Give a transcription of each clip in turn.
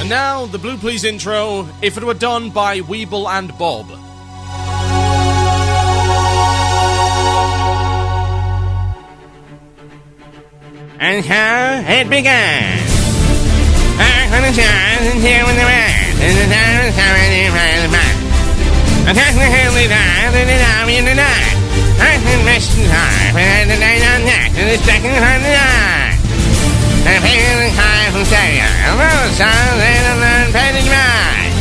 And now, the Blue Plz intro, if it were done by Weeble and Bob. And so it began. Back on the shores and here with the rest, and the time is already right back. Attack the heavenly dive, and the army in the night. I can rest in time, and the night on neck, and the second on the night. And paying the time from Savior, and the sun, and the unpainted ride.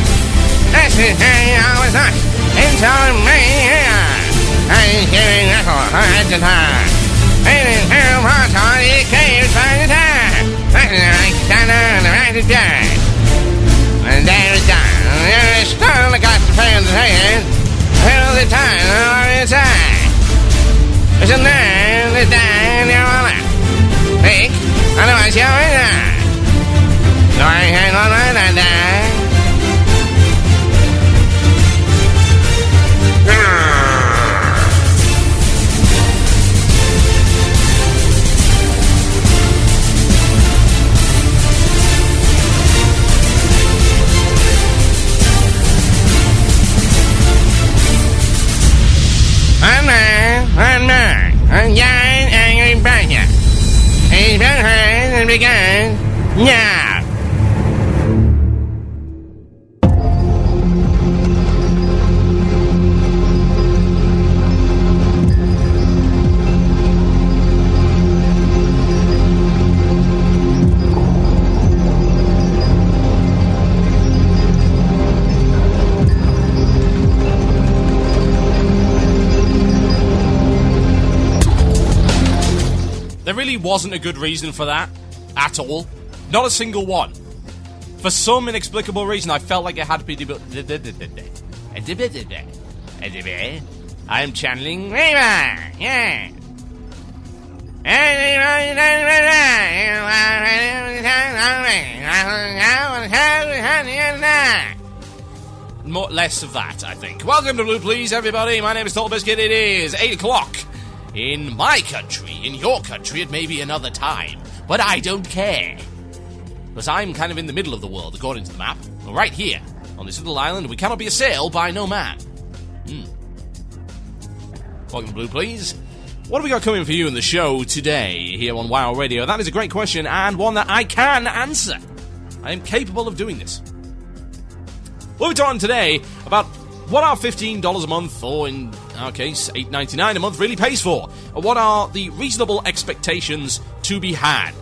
That's the thing I was not, until me here. I'm giving record at the time. And in hell, what's all these caves by the time? That's the right thunder and the right of day. And day is done. There is still the got to pay on the hand. Fill the time on inside. There's a man that's dying there on that. Think, otherwise you're in there. No, I ain't on that die. I'm giant angry badger. He's been heard and begun now. There really wasn't a good reason for that, at all. Not a single one. For some inexplicable reason, I felt like it had to be... I'm channeling Rayman, yeah. Less of that, I think. Welcome to Blue Plz, everybody. My name is TotalBiscuit. It is 8 o'clock. In my country, in your country, it may be another time, but I don't care. Because I'm kind of in the middle of the world, according to the map. Right here, on this little island, we cannot be assailed by no man. Welcome to Blue Plz. What have we got coming for you in the show today, here on WoW Radio? That is a great question, and one that I can answer. I am capable of doing this. We'll be talking today about what our $15 a month, or in our case, $8.99 a month, really pays for. What are the reasonable expectations to be had?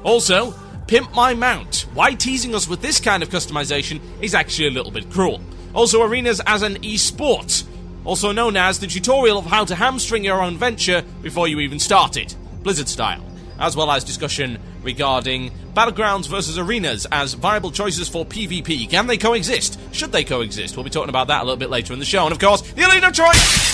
Also, Pimp My Mount. Why teasing us with this kind of customization is actually a little bit cruel. Also, arenas as an esport, also known as the tutorial of how to hamstring your own venture before you even start it, Blizzard style. As well as discussion regarding battlegrounds versus arenas as viable choices for PvP. Can they coexist? Should they coexist? We'll be talking about that a little bit later in the show. And of course, the elite of choice!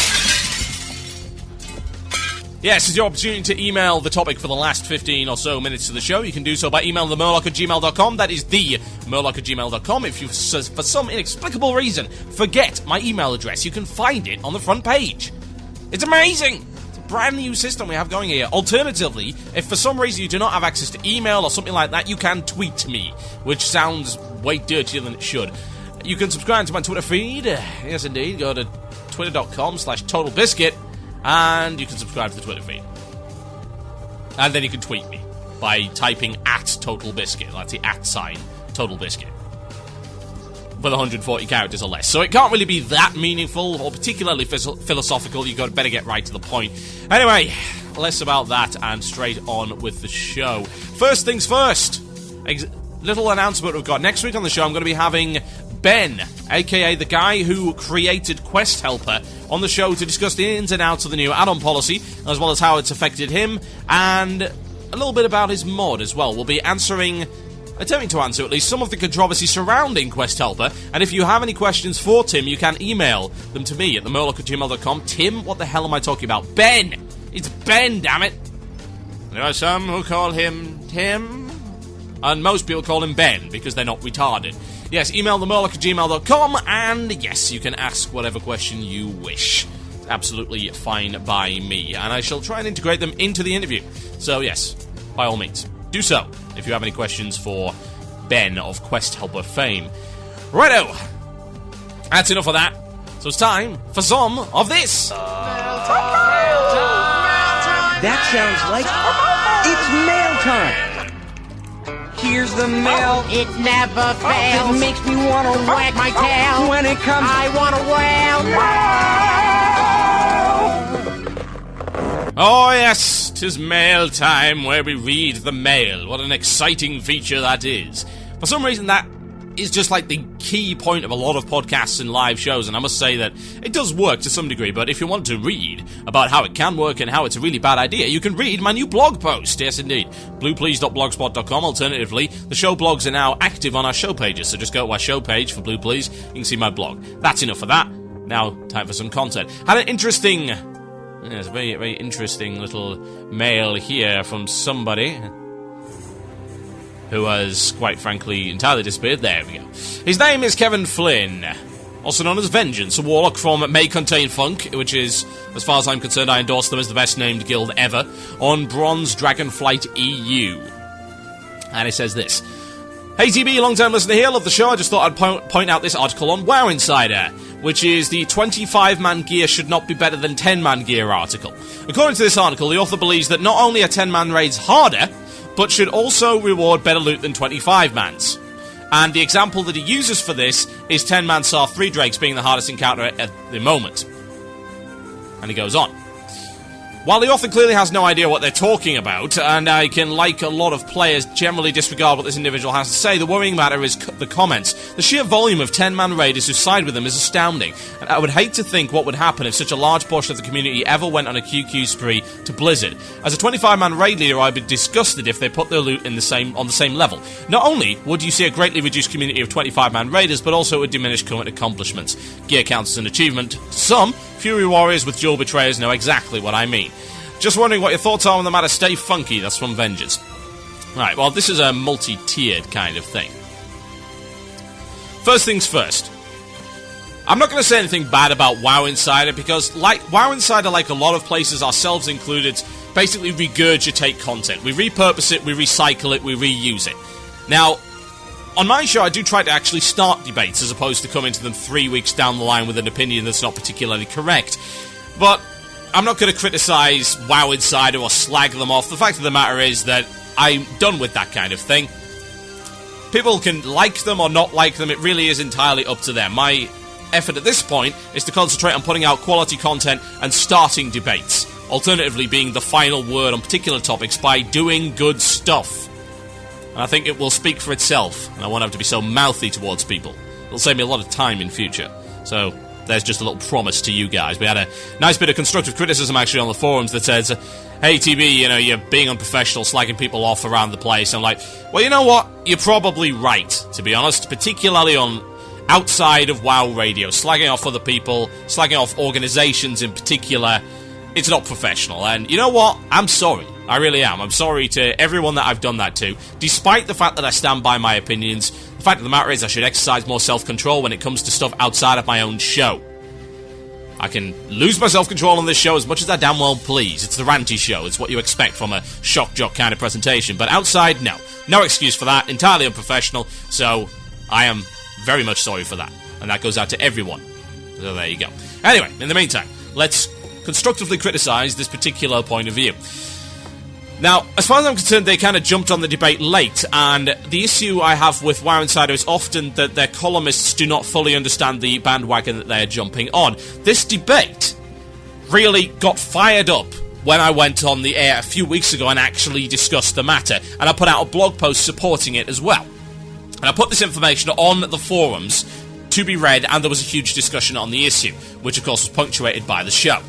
Yes, it's your opportunity to email the topic for the last 15 or so minutes of the show. You can do so by emailing themurloc@gmail.com. That is themurloc@gmail.com. If you, for some inexplicable reason, forget my email address, you can find it on the front page. It's amazing! Brand new system we have going here. Alternatively, if for some reason you do not have access to email or something like that, you can tweet me, which sounds way dirtier than it should. You can subscribe to my Twitter feed. Yes, indeed. Go to twitter.com/TotalBiscuit, and you can subscribe to the Twitter feed. And then you can tweet me by typing @TotalBiscuit. That's the @ TotalBiscuit. With 140 characters or less. So it can't really be that meaningful or particularly philosophical. You've better get right to the point. Anyway, less about that and straight on with the show. First things first. Little announcement we've got. Next week on the show, I'm going to be having Ben, aka the guy who created Quest Helper, on the show to discuss the ins and outs of the new add-on policy, as well as how it's affected him, and a little bit about his mod as well. We'll be attempting to answer at least some of the controversy surrounding Quest Helper, and if you have any questions for Tim, you can email them to me at themurloc@gmail.com. Tim, what the hell am I talking about? Ben! It's Ben, damn it! There are some who call him Tim, and most people call him Ben, because they're not retarded. Yes, email themurloc@gmail.com, and yes, you can ask whatever question you wish. Absolutely fine by me, and I shall try and integrate them into the interview. So yes, by all means, do so if you have any questions for Ben of Quest Helper fame. Righto! That's enough of that. So it's time for some of this. That sounds like it's mail time. Here's the mail. It never fails. It makes me want to wag my tail. When it comes, I want to wail. Oh yes, 'tis mail time where we read the mail. What an exciting feature that is. For some reason that is just like the key point of a lot of podcasts and live shows, and I must say that it does work to some degree, but if you want to read about how it can work and how it's a really bad idea, you can read my new blog post. Yes, indeed. BluePlz.blogspot.com. Alternatively, the show blogs are now active on our show pages, so just go to our show page for Blue Plz. You can see my blog. That's enough of that. Now, time for some content. Had an interesting... Yes, a very, very interesting little mail here from somebody who has, quite frankly, entirely disappeared. There we go. His name is Kevin Flynn, also known as Vengeance, a warlock from May Contain Funk, which is, as far as I'm concerned, I endorse them as the best named guild ever, on Bronze Dragonflight EU. And it says this: Hey TB, long-time listener here, love the show. I just thought I'd point out this article on WoW Insider, which is the 25-man gear should not be better than 10-man gear article. According to this article, the author believes that not only are 10-man raids harder, but should also reward better loot than 25-mans. And the example that he uses for this is 10-man SAR 3 Drakes being the hardest encounter at the moment. And he goes on. While the author clearly has no idea what they're talking about, and I can, like a lot of players, generally disregard what this individual has to say, the worrying matter is the comments. The sheer volume of 10-man raiders who side with them is astounding, and I would hate to think what would happen if such a large portion of the community ever went on a QQ spree to Blizzard. As a 25-man raid leader, I'd be disgusted if they put their loot on the same level. Not only would you see a greatly reduced community of 25-man raiders, but also it would diminish current accomplishments. Gear counts as an achievement. Some Fury Warriors with dual betrayers know exactly what I mean. Just wondering what your thoughts are on the matter. Stay funky. That's from Vengeance. Right, well, this is a multi-tiered kind of thing. First things first. I'm not going to say anything bad about WoW Insider, because like WoW Insider, like a lot of places, ourselves included, basically regurgitate content. We repurpose it, we recycle it, we reuse it. Now, on my show, I do try to actually start debates, as opposed to coming to them 3 weeks down the line with an opinion that's not particularly correct. But I'm not going to criticize WoW Insider or slag them off. The fact of the matter is that I'm done with that kind of thing. People can like them or not like them, it really is entirely up to them. My effort at this point is to concentrate on putting out quality content and starting debates, alternatively being the final word on particular topics by doing good stuff. And I think it will speak for itself, and I won't have to be so mouthy towards people. It'll save me a lot of time in future. So there's just a little promise to you guys. We had a nice bit of constructive criticism actually on the forums that says, hey TB, you know, you're being unprofessional, slagging people off around the place. I'm like, well, you know what? You're probably right, to be honest, particularly on outside of WoW Radio. Slagging off other people, slagging off organizations in particular, it's not professional. And you know what? I'm sorry. I really am. I'm sorry to everyone that I've done that to. Despite the fact that I stand by my opinions, the fact of the matter is I should exercise more self-control when it comes to stuff outside of my own show. I can lose my self-control on this show as much as I damn well please. It's the ranty show. It's what you expect from a shock jock kind of presentation. But outside, no. No excuse for that. Entirely unprofessional. So I am very much sorry for that. And that goes out to everyone. So there you go. Anyway, in the meantime, let's constructively criticize this particular point of view. Now, as far as I'm concerned, they kind of jumped on the debate late, and the issue I have with WoW Insider is often that their columnists do not fully understand the bandwagon that they're jumping on. This debate really got fired up when I went on the air a few weeks ago and actually discussed the matter, and I put out a blog post supporting it as well. And I put this information on the forums to be read, and there was a huge discussion on the issue, which of course was punctuated by the show.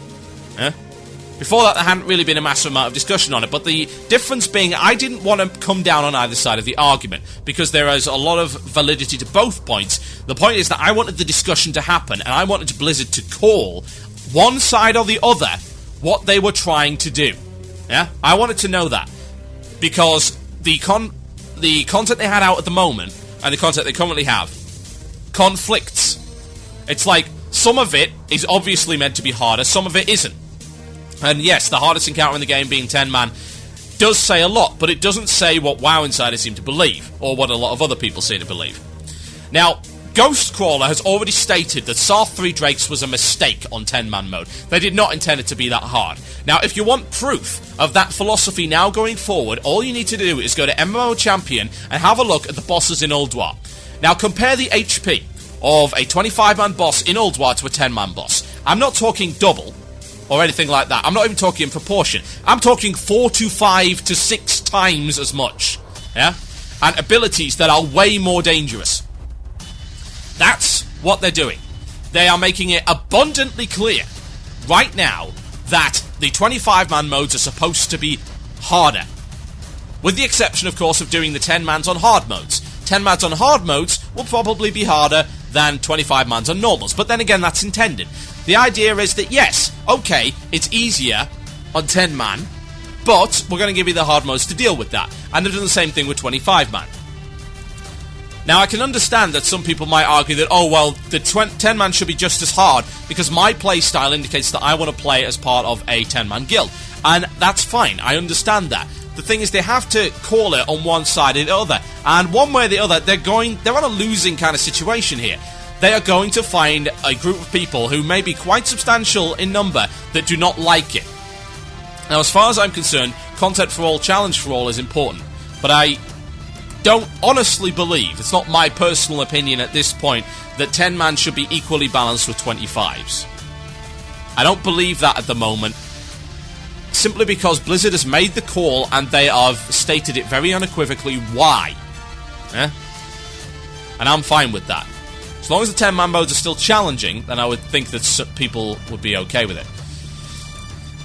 Before that, there hadn't really been a massive amount of discussion on it, but the difference being I didn't want to come down on either side of the argument, because there is a lot of validity to both points. The point is that I wanted the discussion to happen, and I wanted Blizzard to call one side or the other what they were trying to do. Yeah? I wanted to know that, because the content they had out at the moment, and the content they currently have, conflicts. It's like, some of it is obviously meant to be harder, some of it isn't. And yes, the hardest encounter in the game being 10-man does say a lot, but it doesn't say what WoW Insiders seem to believe, or what a lot of other people seem to believe. Now, Ghostcrawler has already stated that SAR-3 Drakes was a mistake on 10-man mode. They did not intend it to be that hard. Now, if you want proof of that philosophy now going forward, all you need to do is go to MMO Champion and have a look at the bosses in Ulduar. Now, compare the HP of a 25-man boss in Ulduar to a 10-man boss. I'm not talking double or anything like that. I'm not even talking in proportion. I'm talking 4 to 5 to 6 times as much. Yeah? And abilities that are way more dangerous. That's what they're doing. They are making it abundantly clear right now that the 25-man modes are supposed to be harder. With the exception, of course, of doing the 10-mans on hard modes. 10-mans on hard modes will probably be harder than 25-mans on normals. But then again, that's intended. The idea is that, yes, okay, it's easier on 10-man, but we're going to give you the hard modes to deal with that. And they're doing the same thing with 25-man. Now, I can understand that some people might argue that, oh, well, the 10-man should be just as hard because my playstyle indicates that I want to play as part of a 10-man guild. And that's fine, I understand that. The thing is, they have to call it on one side or the other. And one way or the other, they're on a losing kind of situation here. They are going to find a group of people who may be quite substantial in number that do not like it. Now, as far as I'm concerned, content for all, challenge for all is important. But I don't honestly believe, it's not my personal opinion at this point, that 10-man should be equally balanced with 25s. I don't believe that at the moment, simply because Blizzard has made the call and they have stated it very unequivocally why. And I'm fine with that. As long as the 10-man modes are still challenging, then I would think that people would be okay with it.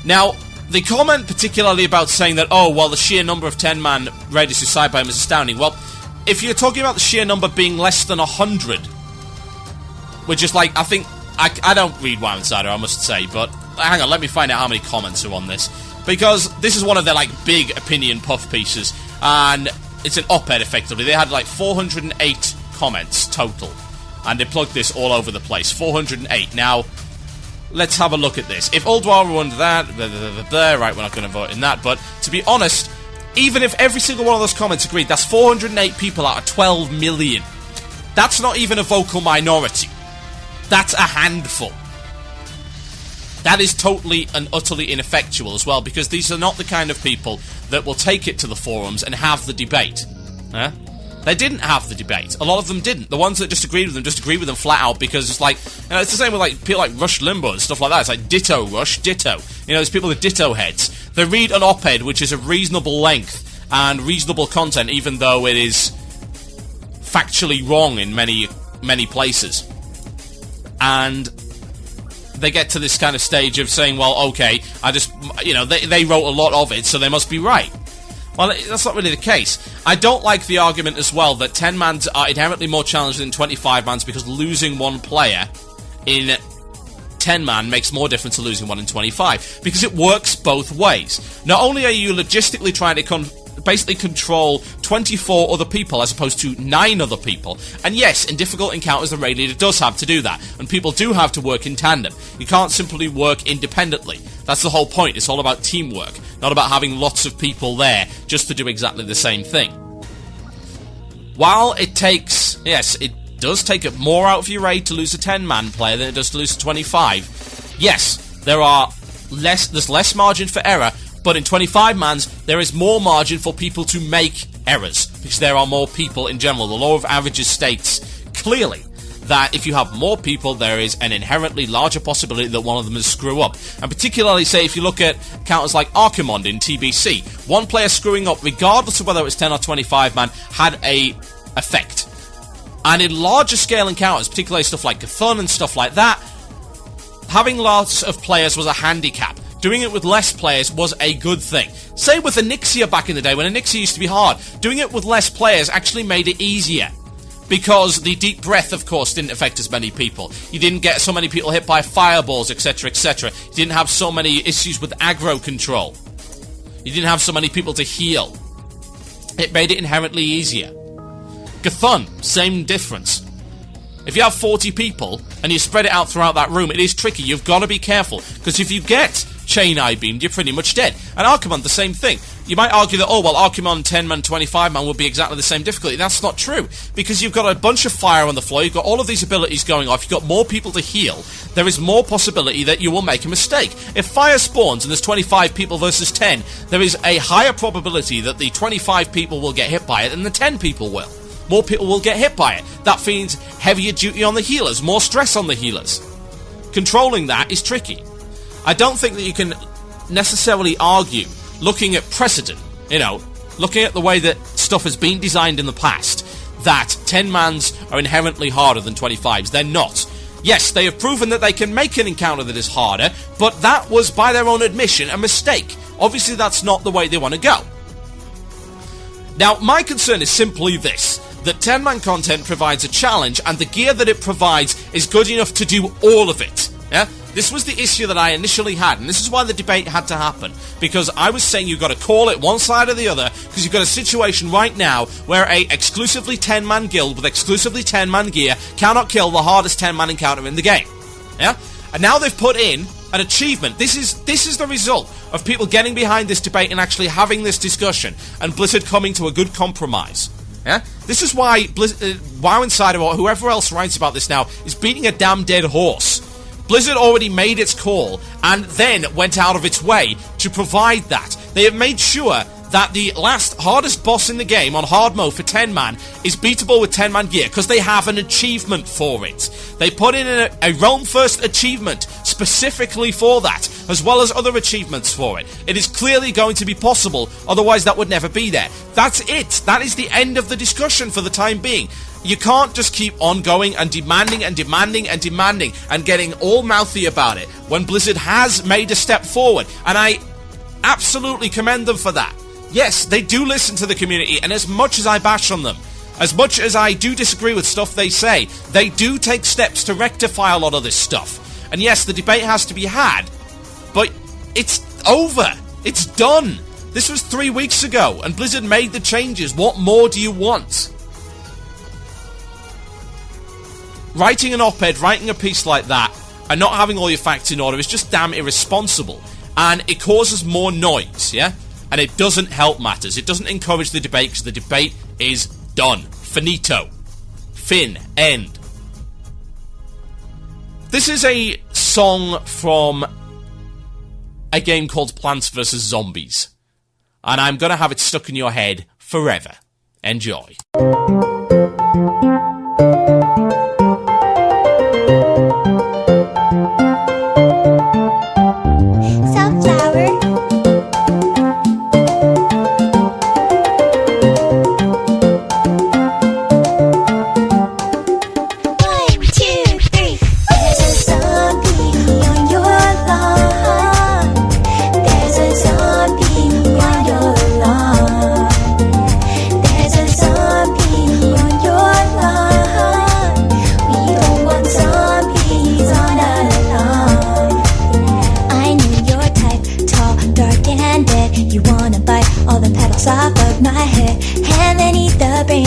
Now, the comment particularly about saying that, oh, well, the sheer number of 10-man raiders who side by him is astounding. Well, if you're talking about the sheer number being less than 100, which is like, I think, I don't read WoW Insider, I must say, but hang on, let me find out how many comments are on this. Because this is one of their, like, big opinion puff pieces, and it's an op-ed, effectively. They had, like, 408 comments total, and they plugged this all over the place. 408. Now, let's have a look at this. If Ulduar were under that, right, we're not going to vote in that, but to be honest, even if every single one of those comments agreed, that's 408 people out of 12 million. That's not even a vocal minority. That's a handful. That is totally and utterly ineffectual as well, because these are not the kind of people that will take it to the forums and have the debate. They didn't have the debate. A lot of them didn't. The ones that disagreed with them just agreed with them flat out because it's like, you know, it's the same with like people like Rush Limbaugh and stuff like that. It's like ditto Rush, ditto. You know, there's people with ditto heads. They read an op-ed which is of reasonable length and reasonable content, even though it is factually wrong in many places. And they get to this kind of stage of saying, well, okay, they wrote a lot of it, so they must be right. Well, that's not really the case. I don't like the argument as well that 10-mans are inherently more challenging than 25-mans because losing one player in 10-man makes more difference than losing one in 25. Because it works both ways. Not only are you logistically trying to basically control 24 other people as opposed to 9 other people, and yes, in difficult encounters the raid leader does have to do that, and people do have to work in tandem. You can't simply work independently. That's the whole point. It's all about teamwork, not about having lots of people there just to do exactly the same thing. While it takes, yes, it does take more out of your raid to lose a 10-man player than it does to lose a 25. Yes, there's less margin for error, but in 25-mans, there is more margin for people to make errors, because there are more people in general. The law of averages states clearly that if you have more people, there is an inherently larger possibility that one of them will screw up. And particularly, say, if you look at counters like Archimond in TBC, one player screwing up, regardless of whether it was 10 or 25-man, had a effect. And in larger scale encounters, particularly stuff like Cthulhu and stuff like that, having lots of players was a handicap. Doing it with less players was a good thing. Say with Onyxia back in the day, when Onyxia used to be hard, doing it with less players actually made it easier. Because the deep breath, of course, didn't affect as many people. You didn't get so many people hit by fireballs, etc., etc. You didn't have so many issues with aggro control. You didn't have so many people to heal. It made it inherently easier. Cthulhu, same difference. If you have 40 people and you spread it out throughout that room, it is tricky. You've got to be careful, because if you get chain I-beamed, you're pretty much dead. And Archimon, the same thing. You might argue that, oh, well, Archimon 10-man, 25-man would be exactly the same difficulty. That's not true, because you've got a bunch of fire on the floor, you've got all of these abilities going off, you've got more people to heal, there is more possibility that you will make a mistake. If fire spawns and there's 25 people versus 10, there is a higher probability that the 25 people will get hit by it than the 10 people will. More people will get hit by it. That means heavier duty on the healers, more stress on the healers. Controlling that is tricky. I don't think that you can necessarily argue, looking at precedent, looking at the way that stuff has been designed in the past, that 10-mans are inherently harder than 25s. They're not. Yes, they have proven that they can make an encounter that is harder, but that was, by their own admission, a mistake. Obviously, that's not the way they want to go. Now, my concern is simply this, that 10-man content provides a challenge, and the gear that it provides is good enough to do all of it. Yeah? This was the issue that I initially had, and this is why the debate had to happen, because I was saying you've got to call it one side or the other, because you've got a situation right now where a exclusively 10-man guild with exclusively 10-man gear cannot kill the hardest 10-man encounter in the game. Yeah? And now they've put in an achievement. This is the result of people getting behind this debate and actually having this discussion, and Blizzard coming to a good compromise. Yeah? This is why WoW Insider or whoever else writes about this now is beating a damn dead horse. Blizzard already made its call and then went out of its way to provide that. They have made sure that the last hardest boss in the game on hard mode for 10-man is beatable with 10-man gear because they have an achievement for it. They put in a Realm First achievement specifically for that, as well as other achievements for it. It is clearly going to be possible, otherwise that would never be there. That's it. That is the end of the discussion for the time being. You can't just keep on going and demanding and demanding and demanding and getting all mouthy about it when Blizzard has made a step forward, and I absolutely commend them for that. Yes, they do listen to the community, and as much as I bash on them, as much as I do disagree with stuff they say, they do take steps to rectify a lot of this stuff. And yes, the debate has to be had, but it's over. It's done. This was 3 weeks ago, and Blizzard made the changes. What more do you want? Writing an op-ed, writing a piece like that, and not having all your facts in order is just damn irresponsible. And it causes more noise, yeah? And it doesn't help matters. It doesn't encourage the debate, because the debate is done. Finito. Fin. End. This is a song from a game called Plants vs. Zombies. And I'm going to have it stuck in your head forever. Enjoy.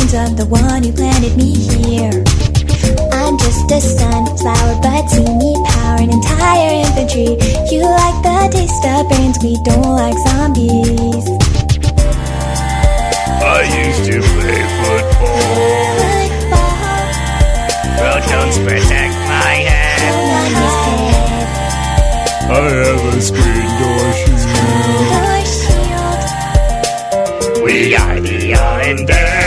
Of the one who planted me here. I'm just a sunflower, but see me power an entire infantry. You like the taste of brains, we don't like zombies. I used to play football. Protons protect my head. I have a screen door shield. We are the undead.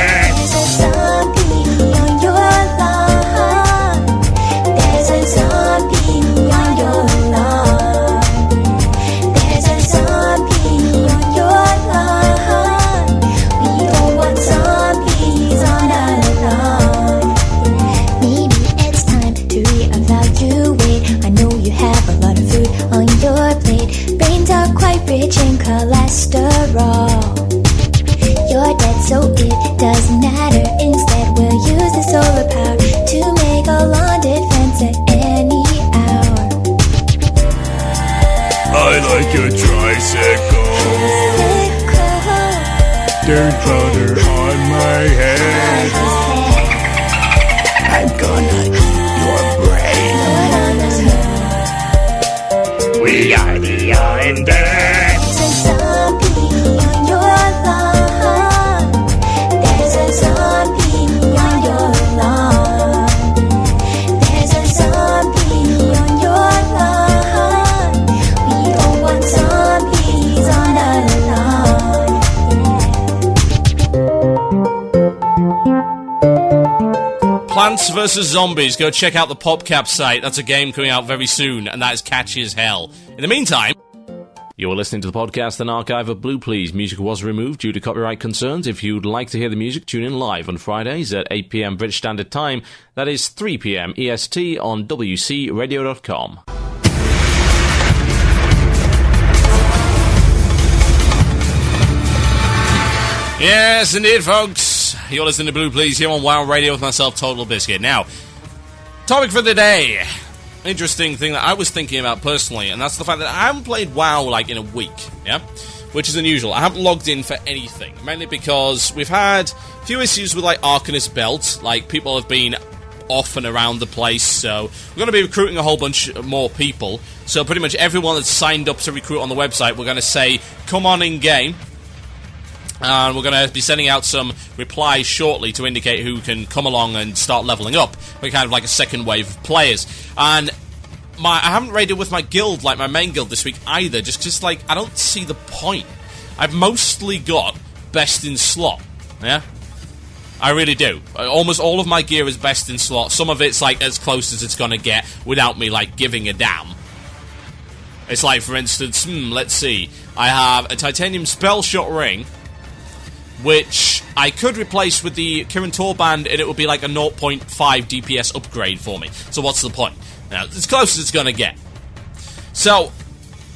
Rich in cholesterol. You're dead, so it doesn't matter. Instead, we'll use the solar power to make a lawn defense at any hour. I like your tricycle. Dirt powder on my head. I'm gonna eat your brain. We are the undead. Plants vs. Zombies. Go check out the PopCap site. That's a game coming out very soon, and that is catchy as hell. In the meantime, you're listening to the podcast and archive of Blue Plz. Music was removed due to copyright concerns. If you'd like to hear the music, tune in live on Fridays at 8 p.m. British Standard Time. That is 3 p.m. EST on WCRadio.com. Yes, indeed, folks. You're listening to Blue Plz here on WoW Radio with myself, TotalBiscuit. Now, topic for the day. Interesting thing that I was thinking about personally, and that's the fact that I haven't played WoW, like, in a week, yeah? Which is unusual. I haven't logged in for anything, mainly because we've had a few issues with, like, Arcanist Belt. Like, people have been off and around the place, so we're going to be recruiting a whole bunch more people. So pretty much everyone that's signed up to recruit on the website, we're going to say, come on in-game. And we're going to be sending out some replies shortly to indicate who can come along and start leveling up. We're kind of like a second wave of players. And I haven't raided with my guild, like my main guild this week either, just like, I don't see the point. I've mostly got best in slot, yeah? I really do. Almost all of my gear is best in slot. Some of it's like as close as it's going to get without me like giving a damn. It's like, for instance, let's see. I have a titanium spell shot ring, which I could replace with the Kirin Torband, and it would be like a 0.5 DPS upgrade for me. So what's the point? Now, it's as close as it's going to get. So,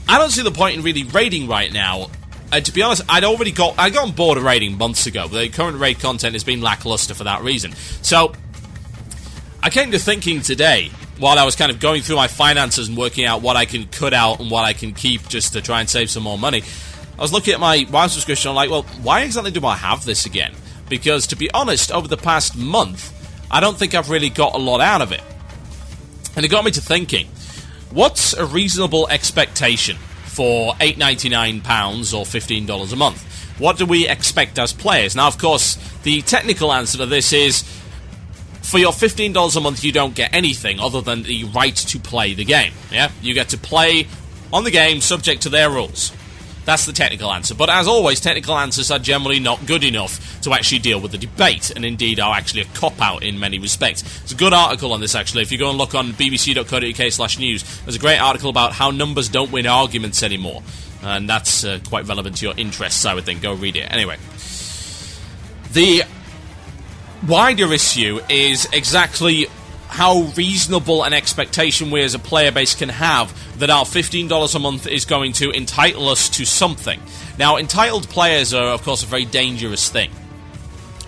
I don't see the point in really raiding right now. To be honest, I got on board of raiding months ago. The current raid content has been lackluster for that reason. So, I came to thinking today, while I was kind of going through my finances and working out what I can cut out and what I can keep just to try and save some more money, I was looking at my WoW subscription, I'm like, well, why exactly do I have this again? Because, to be honest, over the past month, I don't think I've really got a lot out of it. And it got me to thinking, what's a reasonable expectation for £8.99 or $15 a month? What do we expect as players? Now, of course, the technical answer to this is, for your $15 a month, you don't get anything other than the right to play the game. Yeah, you get to play on the game subject to their rules. That's the technical answer. But as always, technical answers are generally not good enough to actually deal with the debate, and indeed are actually a cop-out in many respects. There's a good article on this, actually. If you go and look on bbc.co.uk/news, there's a great article about how numbers don't win arguments anymore. And that's quite relevant to your interests, I would think. Go read it. Anyway. The wider issue is exactly how reasonable an expectation we as a player base can have that our $15 a month is going to entitle us to something. Now, entitled players are, of course, a very dangerous thing.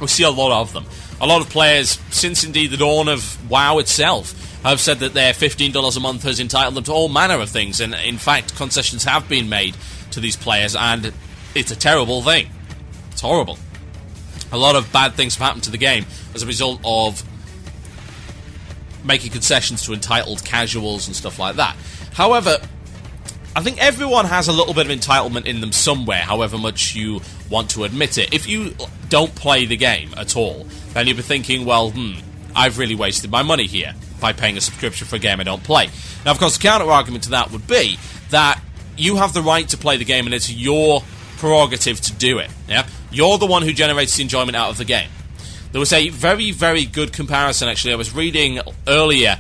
We see a lot of them. A lot of players, since indeed the dawn of WoW itself, have said that their $15 a month has entitled them to all manner of things, and in fact, concessions have been made to these players, and it's a terrible thing. It's horrible. A lot of bad things have happened to the game as a result of making concessions to entitled casuals and stuff like that. However, I think everyone has a little bit of entitlement in them somewhere, however much you want to admit it. If you don't play the game at all, then you'll be thinking, well, I've really wasted my money here by paying a subscription for a game I don't play. Now, of course, the counter-argument to that would be that you have the right to play the game and it's your prerogative to do it. Yeah? You're the one who generates the enjoyment out of the game. There was a very, very good comparison, actually. I was reading earlier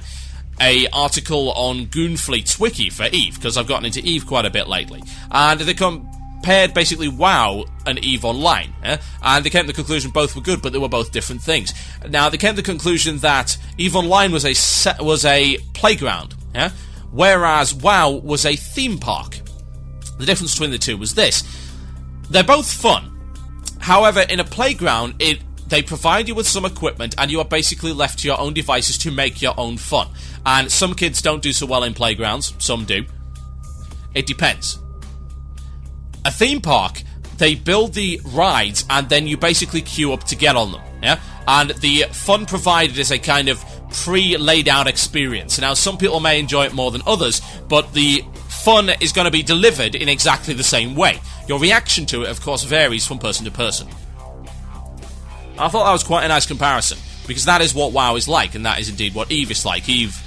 an article on Goonfleet's wiki for EVE, because I've gotten into EVE quite a bit lately. And they compared basically WoW and EVE Online. And they came to the conclusion both were good, but they were both different things. Now, they came to the conclusion that EVE Online was a playground, whereas WoW was a theme park. The difference between the two was this. They're both fun. However, in a playground, they provide you with some equipment, and you are basically left to your own devices to make your own fun. And some kids don't do so well in playgrounds, some do. It depends. A theme park, they build the rides, and then you basically queue up to get on them, yeah? And the fun provided is a kind of pre-laid out experience. Now, some people may enjoy it more than others, but the fun is going to be delivered in exactly the same way. Your reaction to it, of course, varies from person to person. I thought that was quite a nice comparison, because that is what WoW is like, and that is indeed what EVE is like. EVE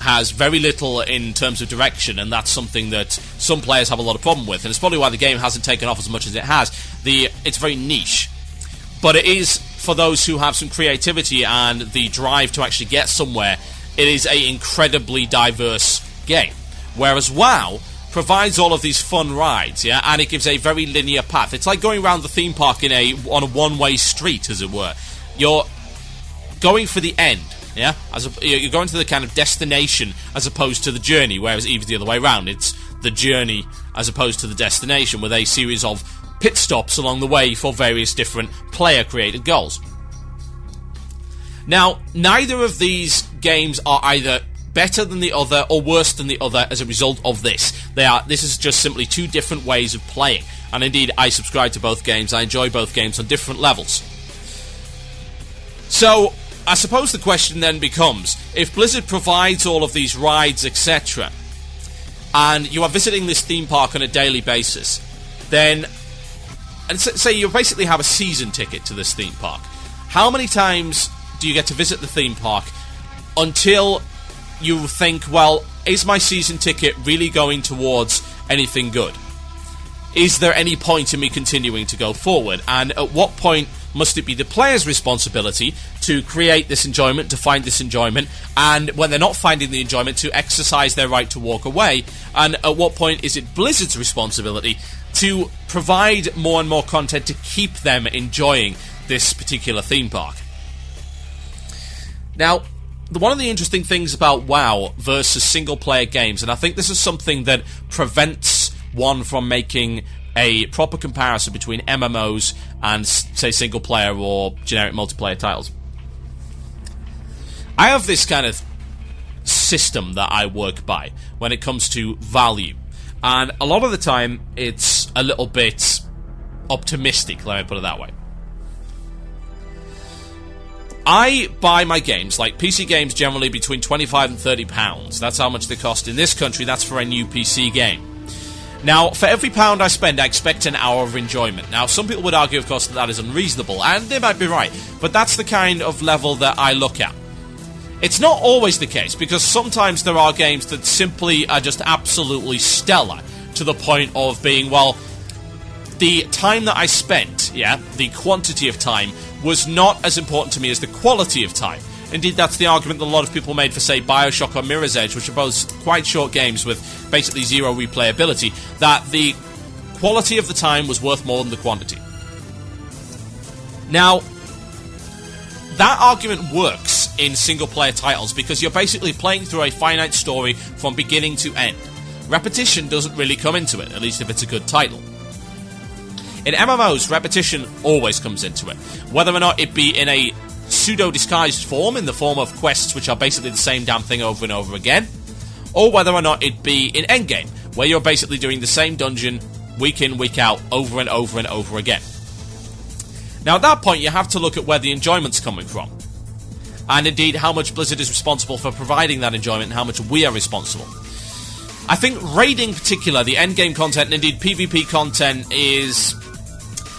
has very little in terms of direction, and that's something that some players have a lot of problem with, and it's probably why the game hasn't taken off as much as it has. It's very niche, but it is for those who have some creativity and the drive to actually get somewhere, it is an incredibly diverse game. Whereas WoW provides all of these fun rides, yeah, and it gives a very linear path. It's like going around the theme park on a one-way street, as it were. You're going for the end, yeah? You're going to the kind of destination as opposed to the journey, whereas even the other way around, it's the journey as opposed to the destination, with a series of pit stops along the way for various different player-created goals. Now, neither of these games are either better than the other or worse than the other as a result of this. This is just simply two different ways of playing. And indeed, I subscribe to both games. I enjoy both games on different levels. So, I suppose the question then becomes, if Blizzard provides all of these rides, etc., and you are visiting this theme park on a daily basis, then, and say you basically have a season ticket to this theme park, how many times do you get to visit the theme park until you think, well, is my season ticket really going towards anything good? Is there any point in me continuing to go forward? And at what point must it be the player's responsibility to create this enjoyment, to find this enjoyment, and when they're not finding the enjoyment, to exercise their right to walk away? And at what point is it Blizzard's responsibility to provide more and more content to keep them enjoying this particular theme park? Now, one of the interesting things about WoW versus single-player games, and I think this is something that prevents one from making a proper comparison between MMOs and, say, single-player or generic multiplayer titles. I have this kind of system that I work by when it comes to value, and a lot of the time it's a little bit optimistic, let me put it that way. I buy my games, like PC games, generally between £25 and £30. That's how much they cost in this country. That's for a new PC game. Now, for every pound I spend, I expect an hour of enjoyment. Now, some people would argue, of course, that that is unreasonable, and they might be right, but that's the kind of level that I look at. It's not always the case, because sometimes there are games that simply are just absolutely stellar, to the point of being, well, the time that I spent, yeah, the quantity of time, was not as important to me as the quality of time. Indeed, that's the argument that a lot of people made for, say, Bioshock or Mirror's Edge, which are both quite short games with basically zero replayability, that the quality of the time was worth more than the quantity. Now, that argument works in single-player titles because you're basically playing through a finite story from beginning to end. Repetition doesn't really come into it, at least if it's a good title. In MMOs, repetition always comes into it, whether or not it be in a pseudo-disguised form, in the form of quests which are basically the same damn thing over and over again, or whether or not it be in endgame, where you're basically doing the same dungeon week in, week out, over and over and over again. Now at that point, you have to look at where the enjoyment's coming from, and indeed how much Blizzard is responsible for providing that enjoyment and how much we are responsible. I think raiding in particular, the endgame content, and indeed PvP content, is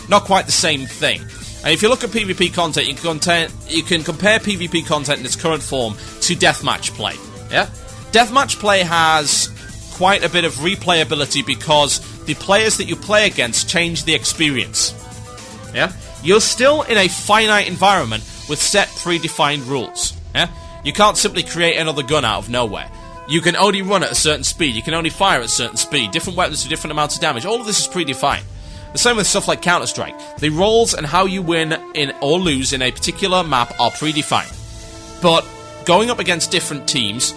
not quite the same thing. And if you look at PvP content, you can compare PvP content in its current form to deathmatch play. Yeah? Deathmatch play has quite a bit of replayability because the players that you play against change the experience. Yeah? You're still in a finite environment with set predefined rules. Yeah? You can't simply create another gun out of nowhere. You can only run at a certain speed, you can only fire at a certain speed, different weapons do different amounts of damage. All of this is predefined. The same with stuff like Counter-Strike. The roles and how you win in or lose in a particular map are predefined. But going up against different teams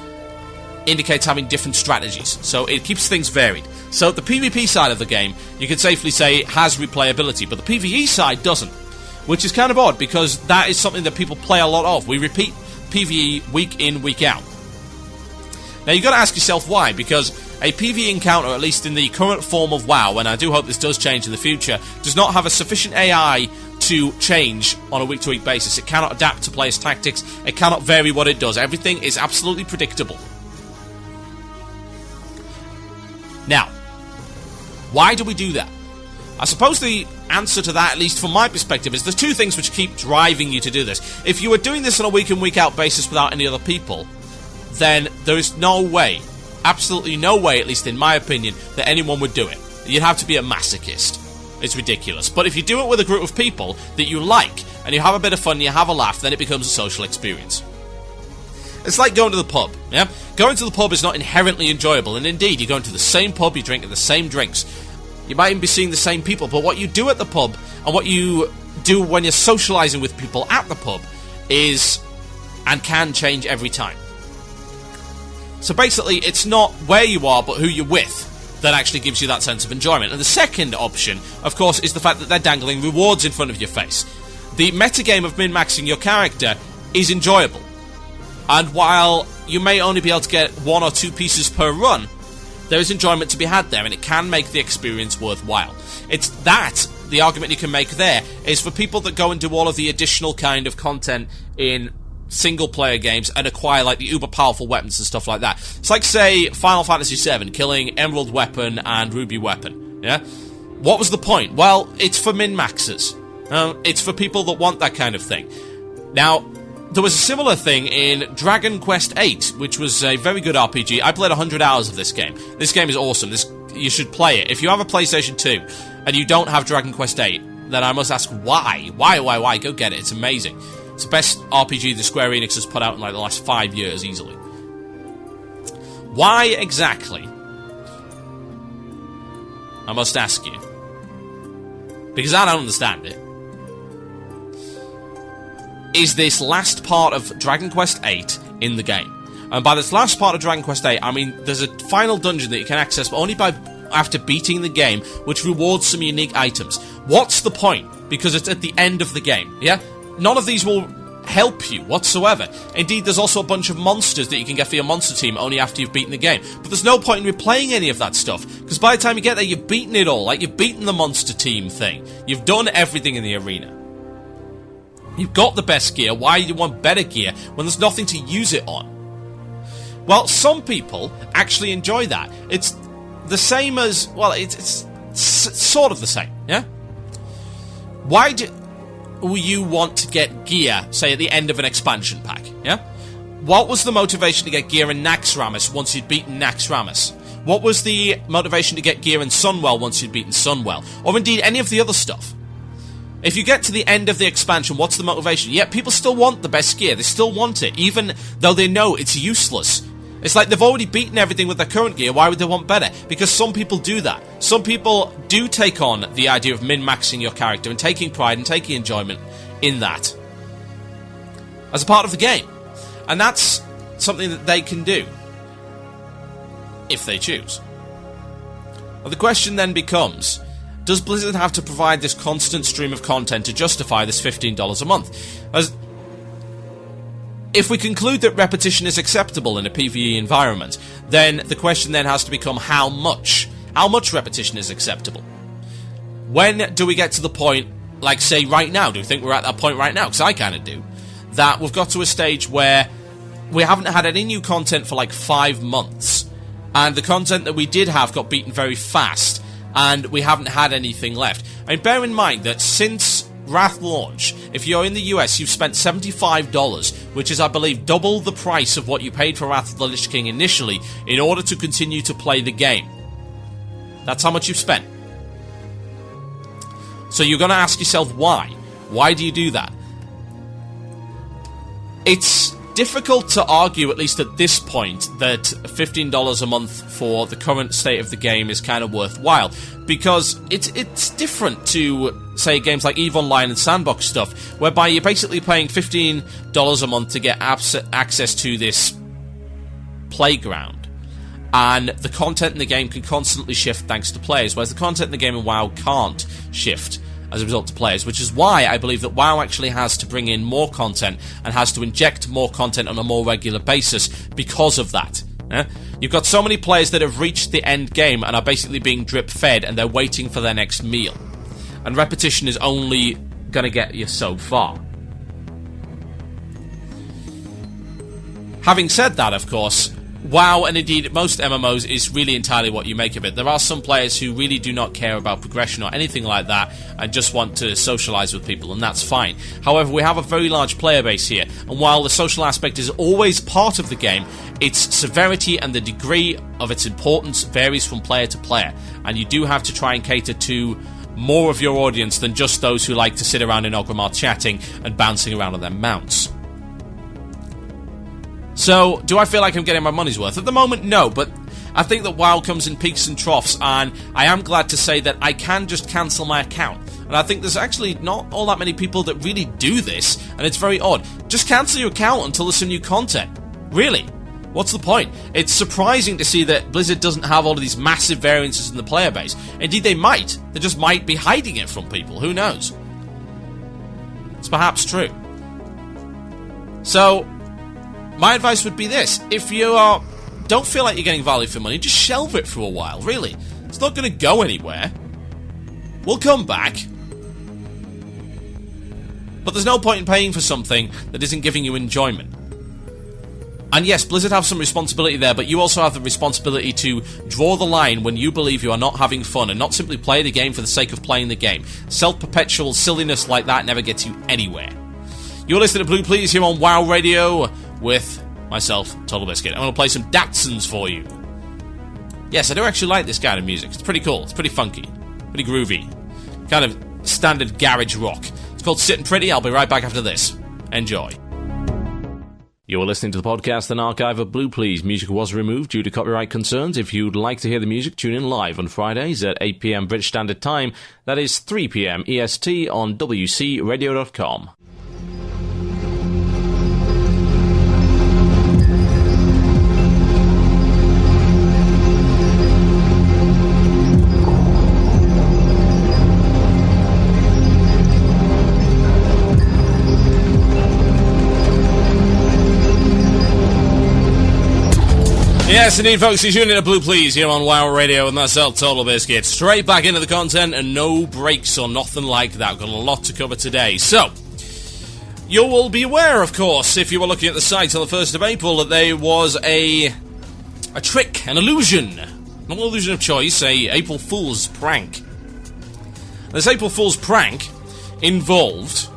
indicates having different strategies, so it keeps things varied. So the PvP side of the game, you could safely say, has replayability, but the PvE side doesn't. Which is kind of odd, because that is something that people play a lot of. We repeat PvE week in, week out. Now you've got to ask yourself why, because a PvE encounter, at least in the current form of WoW, and I do hope this does change in the future, does not have a sufficient AI to change on a week-to-week basis. It cannot adapt to players' tactics, it cannot vary what it does. Everything is absolutely predictable. Now, why do we do that? I suppose the answer to that, at least from my perspective, is there's two things which keep driving you to do this. If you were doing this on a week-in, week-out basis without any other people, then there is no way, absolutely no way, at least in my opinion, that anyone would do it. You'd have to be a masochist. It's ridiculous. But if you do it with a group of people that you like, and you have a bit of fun, you have a laugh, then it becomes a social experience. It's like going to the pub, yeah? Going to the pub is not inherently enjoyable, and indeed, you're going to the same pub, you're drinking the same drinks. You might even be seeing the same people, but what you do at the pub, and what you do when you're socialising with people at the pub, is, and can change every time. So basically, it's not where you are, but who you're with that actually gives you that sense of enjoyment. And the second option, of course, is the fact that they're dangling rewards in front of your face. The metagame of min-maxing your character is enjoyable. And while you may only be able to get 1 or 2 pieces per run, there is enjoyment to be had there, and it can make the experience worthwhile. It's that, the argument you can make there, is for people that go and do all of the additional kind of content in single-player games and acquire, like, the uber-powerful weapons and stuff like that. It's like, say, Final Fantasy VII, killing Emerald Weapon and Ruby Weapon, yeah? What was the point? Well, it's for min-maxers. It's for people that want that kind of thing. Now, there was a similar thing in Dragon Quest VIII, which was a very good RPG. I played 100 hours of this game. This game is awesome. You should play it. If you have a PlayStation 2 and you don't have Dragon Quest VIII, then I must ask why? Why? Go get it. It's amazing. It's the best RPG that Square Enix has put out in like the last 5 years, easily. Why exactly? I must ask you. Because I don't understand it. Is this last part of Dragon Quest VIII in the game? And by this last part of Dragon Quest VIII, I mean there's a final dungeon that you can access, but only after beating the game, which rewards some unique items. What's the point? Because it's at the end of the game, yeah? None of these will help you whatsoever. Indeed, there's also a bunch of monsters that you can get for your monster team only after you've beaten the game. But there's no point in replaying any of that stuff, because by the time you get there, you've beaten it all. Like, you've beaten the monster team thing. You've done everything in the arena. You've got the best gear. Why do you want better gear when there's nothing to use it on? Well, some people actually enjoy that. It's the same as... Well, it's sort of the same, yeah? Why do you want to get gear, say, at the end of an expansion pack, yeah? What was the motivation to get gear in Naxxramas once you'd beaten Naxxramas? What was the motivation to get gear in Sunwell once you'd beaten Sunwell? Or indeed any of the other stuff? If you get to the end of the expansion, what's the motivation? Yeah, people still want the best gear. They still want it, even though they know it's useless. It's like they've already beaten everything with their current gear. Why would they want better? Because some people do that. Some people do take on the idea of min-maxing your character and taking pride and taking enjoyment in that as a part of the game. And that's something that they can do if they choose. Well, the question then becomes... Does Blizzard have to provide this constant stream of content to justify this $15 a month? As if we conclude that repetition is acceptable in a PvE environment, then the question then has to become how much? How much repetition is acceptable? When do we get to the point, like say right now, do you think we're at that point right now? Because I kind of do. That we've got to a stage where we haven't had any new content for like 5 months. And the content that we did have got beaten very fast. And we haven't had anything left. I mean, bear in mind that since Wrath launch, if you're in the US, you've spent $75, which is, I believe, double the price of what you paid for Wrath of the Lich King initially, in order to continue to play the game. That's how much you've spent. So you're going to ask yourself why. Why do you do that? It's difficult to argue, at least at this point, that $15 a month for the current state of the game is kind of worthwhile, because it's different to, say, games like EVE Online and Sandbox stuff, whereby you're basically paying $15 a month to get access to this playground, and the content in the game can constantly shift thanks to players, whereas the content in the game in WoW can't shift as a result to players, which is why I believe that WoW actually has to bring in more content and has to inject more content on a more regular basis because of that. You've got so many players that have reached the end game and are basically being drip-fed and they're waiting for their next meal. And repetition is only going to get you so far. Having said that, of course, WoW, and indeed most MMOs, is really entirely what you make of it. There are some players who really do not care about progression or anything like that and just want to socialise with people, and that's fine. However, we have a very large player base here, and while the social aspect is always part of the game, its severity and the degree of its importance varies from player to player, and you do have to try and cater to more of your audience than just those who like to sit around in Orgrimmar chatting and bouncing around on their mounts. So, do I feel like I'm getting my money's worth? At the moment, no, but I think that WoW comes in peaks and troughs, and I am glad to say that I can just cancel my account. And I think there's actually not all that many people that really do this, and it's very odd. Just cancel your account until there's some new content. Really? What's the point? It's surprising to see that Blizzard doesn't have all of these massive variances in the player base. Indeed, they might. They just might be hiding it from people. Who knows? It's perhaps true. So, my advice would be this. If you don't feel like you're getting value for money, just shelve it for a while, really. It's not going to go anywhere. We'll come back. But there's no point in paying for something that isn't giving you enjoyment. And yes, Blizzard have some responsibility there, but you also have the responsibility to draw the line when you believe you are not having fun and not simply play the game for the sake of playing the game. Self-perpetual silliness like that never gets you anywhere. You're listening to Blue Plz here on WoW Radio with myself, TotalBiscuit. I'm going to play some Datsuns for you. Yes, I do actually like this kind of music. It's pretty cool. It's pretty funky. Pretty groovy. Kind of standard garage rock. It's called Sitting Pretty. I'll be right back after this. Enjoy. You're listening to the podcast and archive of Blue Plz. Music was removed due to copyright concerns. If you'd like to hear the music, tune in live on Fridays at 8 p.m. British Standard Time. That is 3 p.m. EST on WCRadio.com. Yes, indeed, folks, you're tuning in to Blue Plz here on WoW Radio with myself, TotalBiscuit. Straight back into the content and no breaks or nothing like that. We've got a lot to cover today. So, you will be aware, of course, if you were looking at the site on the 1st of April, that there was a trick, an illusion. Not an illusion of choice, a April Fool's prank. This April Fool's prank involved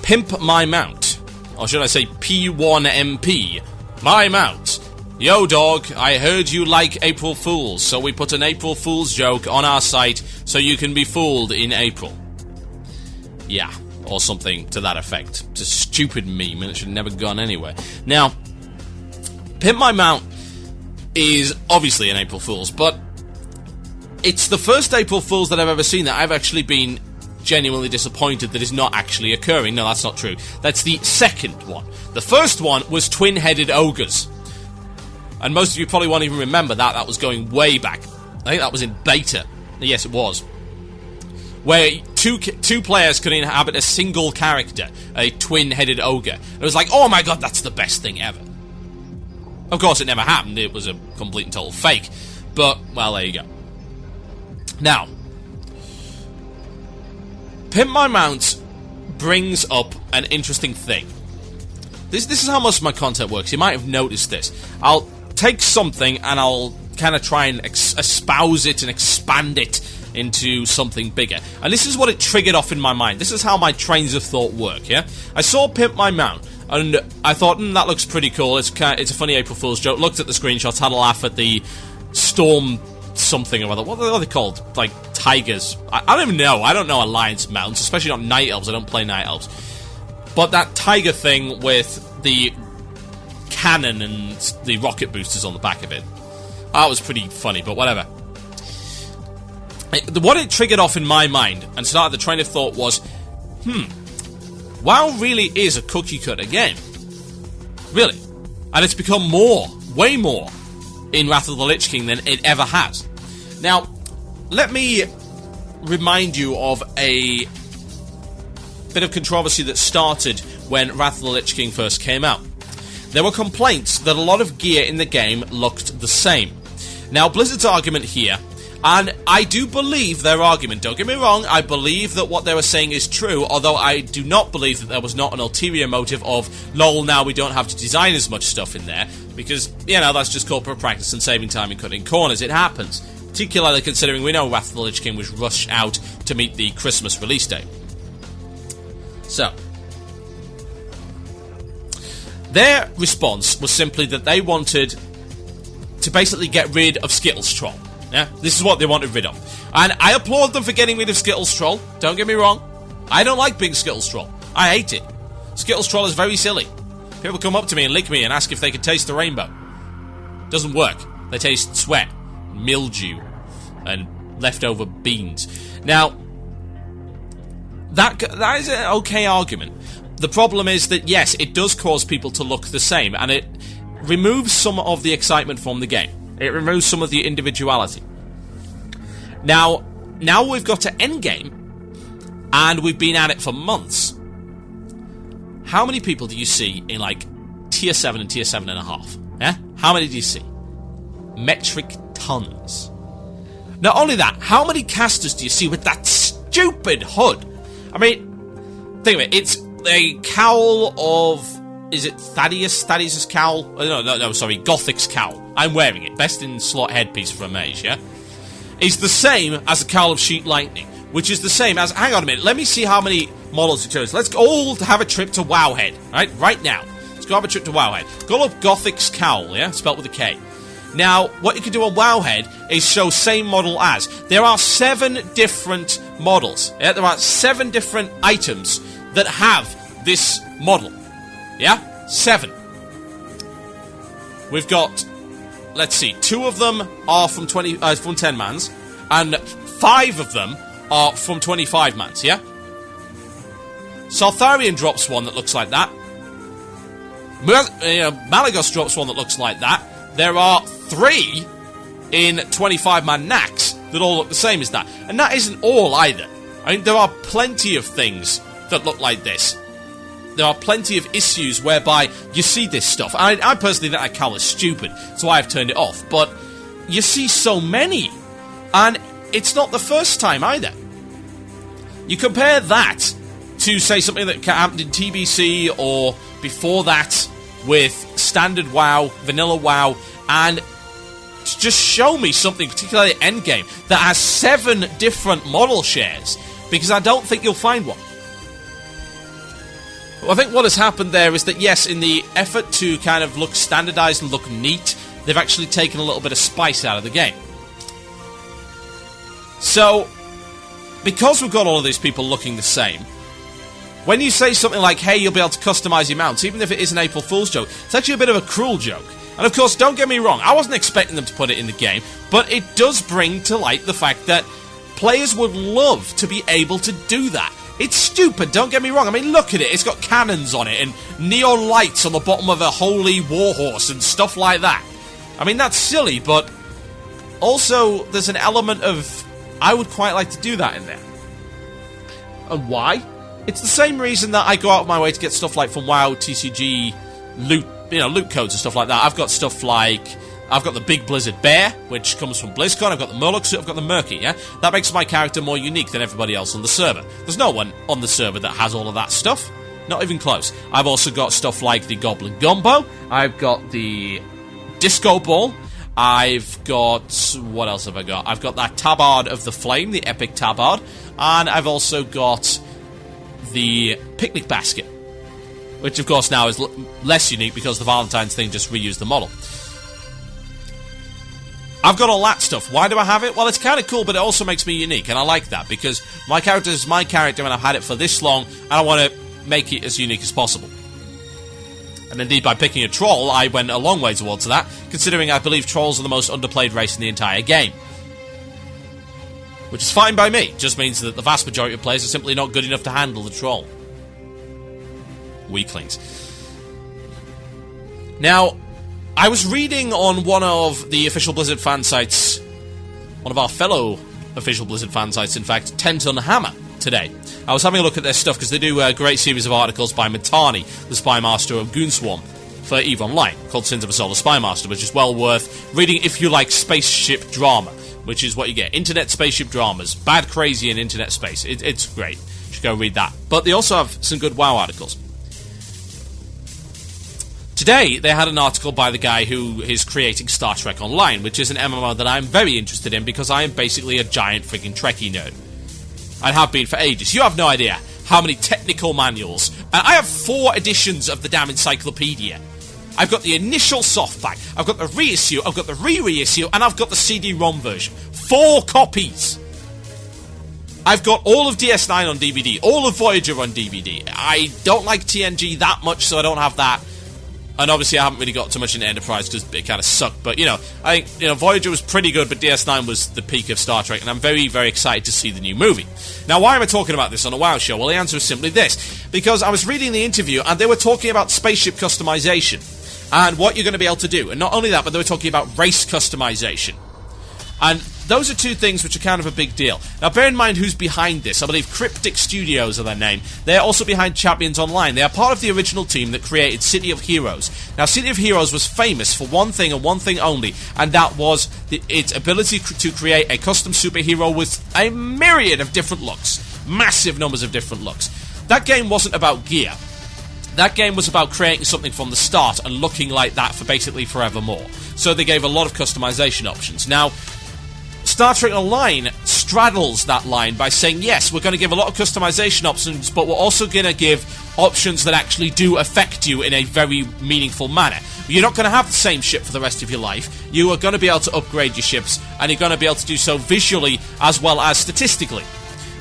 Pimp My Mount. Or should I say P1mp My Mount. Yo, dog, I heard you like April Fools, so we put an April Fool's joke on our site so you can be fooled in April. Yeah, or something to that effect. It's a stupid meme and it should have never gone anywhere. Now, Pimp My Mount is obviously an April Fool's, but it's the first April Fool's that I've ever seen that I've actually been genuinely disappointed that is not actually occurring. No, that's not true. That's the second one. The first one was twin-headed ogres. And most of you probably won't even remember that. That was going way back. I think that was in beta. Yes, it was. Where two players could inhabit a single character, a twin-headed ogre. It was like, oh my god, that's the best thing ever. Of course, it never happened. It was a complete and total fake. But, well, there you go. Now, Pimp My Mount brings up an interesting thing. This is how most of my content works. You might have noticed this. I'll take something and I'll kind of try and espouse it and expand it into something bigger. And this is what it triggered off in my mind. This is how my trains of thought work, yeah? I saw Pimp My Mount, and I thought, that looks pretty cool. It's a funny April Fool's joke. Looked at the screenshots, had a laugh at the storm something or other. What are they called? Like tigers. I don't even know. I don't know Alliance mounts, especially not Night Elves. I don't play Night Elves. But that tiger thing with the cannon and the rocket boosters on the back of it. That was pretty funny, but whatever. What it triggered off in my mind and started the train of thought was, WoW really is a cookie-cutter game. Really. And it's become more, way more, in Wrath of the Lich King than it ever has. Now, let me remind you of a bit of controversy that started when Wrath of the Lich King first came out. There were complaints that a lot of gear in the game looked the same. Now, Blizzard's argument here, and I do believe their argument, don't get me wrong, I believe that what they were saying is true, although I do not believe that there was not an ulterior motive of, lol, now we don't have to design as much stuff in there, because, that's just corporate practice and saving time and cutting corners. It happens. Particularly considering we know Wrath of the Lich King was rushed out to meet the Christmas release date. So, their response was simply that they wanted to basically get rid of Skittles Troll. Yeah, this is what they wanted rid of. And I applaud them for getting rid of Skittles Troll. Don't get me wrong. I don't like Big Skittles Troll. I hate it. Skittles Troll is very silly. People come up to me and lick me and ask if they can taste the rainbow. Doesn't work. They taste sweat, mildew, and leftover beans. Now, that is an okay argument. The problem is that, yes, it does cause people to look the same, and it removes some of the excitement from the game. It removes some of the individuality. Now we've got to endgame, and we've been at it for months. How many people do you see in, like, Tier 7 and Tier 7.5? Yeah? How many do you see? Metric tons. Not only that, how many casters do you see with that stupid HUD? I mean, think of it, it's a cowl of... Is it Thaddeus? Thaddeus' cowl? No, sorry, Gothic's cowl. I'm wearing it. Best in slot headpiece for a mage, yeah? It's the same as the cowl of Sheet Lightning, which is the same as... Hang on a minute, let me see how many models you chose. Let's all have a trip to Wowhead, right now. Let's go have a trip to Wowhead. Go up Gothic's cowl, yeah? Spelled with a K. Now, what you can do on Wowhead is show same model as. There are 7 different models. Yeah? There are 7 different items that have this model. Yeah? 7. We've got, let's see, 2 of them are from 10 mans, and 5 of them are from 25 mans, yeah? Sartharian drops one that looks like that. Malagos drops one that looks like that. There are 3 in 25-man Nax that all look the same as that. And that isn't all either. I mean, there are plenty of things that look like this. There are plenty of issues whereby you see this stuff. I personally think that cowl is stupid, so I've turned it off. But you see so many. And it's not the first time either. You compare that to, say, something that happened in TBC or before that with standard WoW, vanilla WoW, and just show me something, particularly endgame, that has 7 different model shares, because I don't think you'll find one. Well, I think what has happened there is that, yes, in the effort to kind of look standardized and look neat, they've actually taken a little bit of spice out of the game. So, because we've got all of these people looking the same, when you say something like, hey, you'll be able to customize your mounts, even if it is an April Fool's joke, it's actually a bit of a cruel joke. And of course, don't get me wrong, I wasn't expecting them to put it in the game, but it does bring to light the fact that players would love to be able to do that. It's stupid, don't get me wrong. I mean, look at it. It's got cannons on it and neon lights on the bottom of a holy warhorse and stuff like that. I mean, that's silly, but also there's an element of, I would quite like to do that in there. And why? It's the same reason that I go out of my way to get stuff like from WoW, TCG, loot codes and stuff like that. I've got stuff like, I've got the Big Blizzard Bear, which comes from BlizzCon. I've got the Murloc suit, I've got the Murky, yeah? That makes my character more unique than everybody else on the server. There's no one on the server that has all of that stuff. Not even close. I've also got stuff like the Goblin Gumbo. I've got the Disco Ball. I've got... what else have I got? I've got that Tabard of the Flame, the Epic Tabard. And I've also got the Picnic Basket, which of course now is less unique because the Valentine's thing just reused the model. I've got all that stuff. Why do I have it? Well, it's kind of cool, but it also makes me unique, and I like that, because my character is my character, and I've had it for this long, and I want to make it as unique as possible. And indeed, by picking a troll, I went a long way towards that, considering I believe trolls are the most underplayed race in the entire game. Which is fine by me. Just means that the vast majority of players are simply not good enough to handle the troll. Weaklings. Now, I was reading on one of the official Blizzard fan sites, one of our fellow official Blizzard fan sites, in fact, Tent on Hammer, today. I was having a look at their stuff because they do a great series of articles by Matani, the Spy Master of Goonswarm, for EVE Online, called Sins of a Solar Spy Master, which is well worth reading if you like spaceship drama, which is what you get. Internet spaceship dramas. Bad crazy in internet space. It's great. You should go read that. But they also have some good WoW articles. Today, they had an article by the guy who is creating Star Trek Online, which is an MMO that I'm very interested in because I am basically a giant freaking Trekkie nerd. I have been for ages. You have no idea how many technical manuals. And I have 4 editions of the damn encyclopedia. I've got the initial softback, I've got the reissue, I've got the reissue, and I've got the CD-ROM version. 4 copies. I've got all of DS9 on DVD, all of Voyager on DVD. I don't like TNG that much, so I don't have that. And obviously I haven't really got too much into Enterprise because it kind of sucked. But, I think, Voyager was pretty good, but DS9 was the peak of Star Trek, and I'm very, very excited to see the new movie. Now, why am I talking about this on a WoW show? Well, the answer is simply this. Because I was reading the interview, and they were talking about spaceship customization and what you're going to be able to do. And not only that, but they were talking about race customization. And those are 2 things which are kind of a big deal. Now, bear in mind who's behind this. I believe Cryptic Studios are their name. They're also behind Champions Online. They are part of the original team that created City of Heroes. Now, City of Heroes was famous for one thing and one thing only, and that was its ability to create a custom superhero with a myriad of different looks. Massive numbers of different looks. That game wasn't about gear. That game was about creating something from the start and looking like that for basically forevermore. So they gave a lot of customization options. Now, Star Trek Online straddles that line by saying, yes, we're going to give a lot of customization options, but we're also going to give options that actually do affect you in a very meaningful manner. You're not going to have the same ship for the rest of your life. You are going to be able to upgrade your ships, and you're going to be able to do so visually as well as statistically.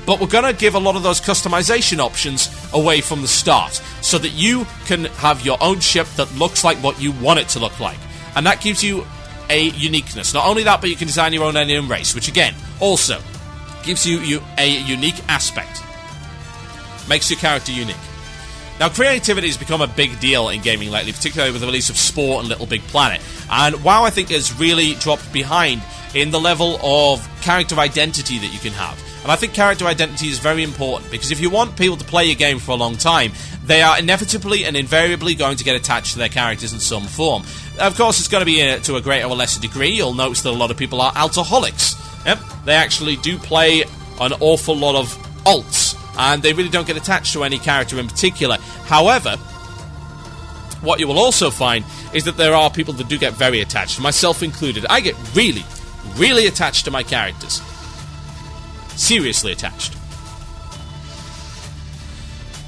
But we're going to give a lot of those customization options away from the start, so that you can have your own ship that looks like what you want it to look like. And that gives you a uniqueness. Not only that, but you can design your own alien race, which again, also gives you a unique aspect. Makes your character unique. Now, creativity has become a big deal in gaming lately, particularly with the release of Spore and Little Big Planet. And WoW, I think, has really dropped behind in the level of character identity that you can have. And I think character identity is very important, because if you want people to play your game for a long time, they are inevitably and invariably going to get attached to their characters in some form. Of course, it's going to be to a greater or lesser degree. You'll notice that a lot of people are alcoholics. Yep, they actually do play an awful lot of alts, and they really don't get attached to any character in particular. However, what you will also find is that there are people that do get very attached, myself included. I get really, really attached to my characters. Seriously attached.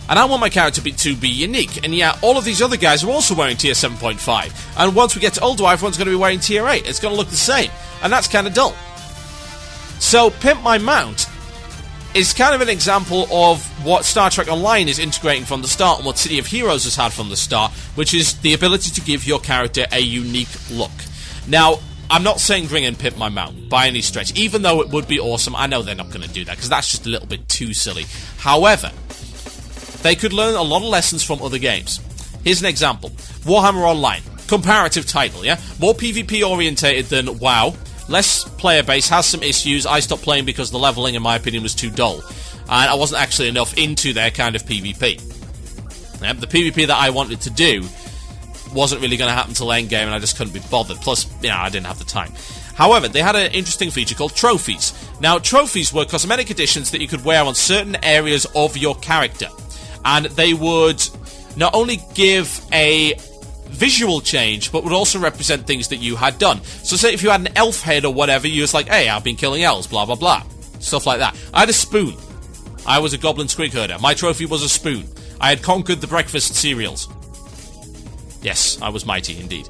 And I want my character to be unique. And yeah, all of these other guys are also wearing tier 7.5. And once we get to Old Dwarf, everyone's going to be wearing tier 8. It's going to look the same. And that's kind of dull. So, Pimp My Mount is kind of an example of what Star Trek Online is integrating from the start and what City of Heroes has had from the start, which is the ability to give your character a unique look. Now, I'm not saying bring in Pimp My Mount by any stretch, even though it would be awesome. I know they're not going to do that, because that's just a little bit too silly. However, they could learn a lot of lessons from other games. Here's an example. Warhammer Online. Comparative title, yeah? More PvP orientated than WoW. Less player base, has some issues. I stopped playing because the leveling, in my opinion, was too dull. And I wasn't actually enough into their kind of PvP. The PvP that I wanted to do wasn't really going to happen till endgame, and I just couldn't be bothered. Plus, I didn't have the time. However, they had an interesting feature called trophies. Now, trophies were cosmetic additions that you could wear on certain areas of your character. And they would not only give a visual change, but would also represent things that you had done. So say if you had an elf head or whatever, you was like, hey, I've been killing elves, blah, blah, blah. Stuff like that. I had a spoon. I was a goblin squig herder. My trophy was a spoon. I had conquered the breakfast cereals. Yes, I was mighty indeed.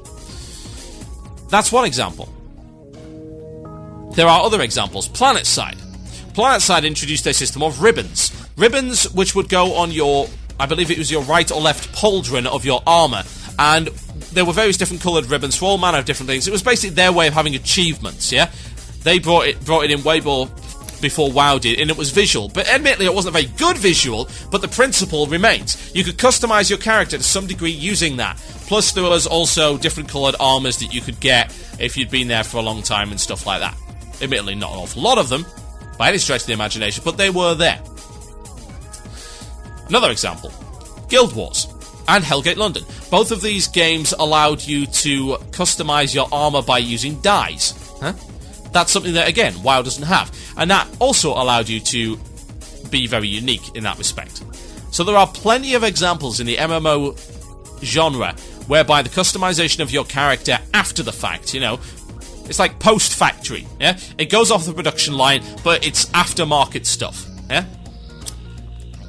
That's one example. There are other examples. PlanetSide. PlanetSide introduced a system of ribbons. Ribbons which would go on your, I believe it was your right or left pauldron of your armour. And there were various different coloured ribbons for all manner of different things. It was basically their way of having achievements, yeah? They brought it in way more before WoW did, and it was visual. But admittedly, it wasn't a very good visual, but the principle remains. You could customise your character to some degree using that. Plus, there was also different coloured armours that you could get if you'd been there for a long time and stuff like that. Admittedly, not an awful lot of them, by any stretch of the imagination, but they were there. Another example, Guild Wars and Hellgate London. Both of these games allowed you to customise your armour by using dyes. That's something that, again, WoW doesn't have. And that also allowed you to be very unique in that respect. So there are plenty of examples in the MMO genre whereby the customization of your character after the fact, it's like post-factory, yeah? It goes off the production line, but it's aftermarket stuff, yeah?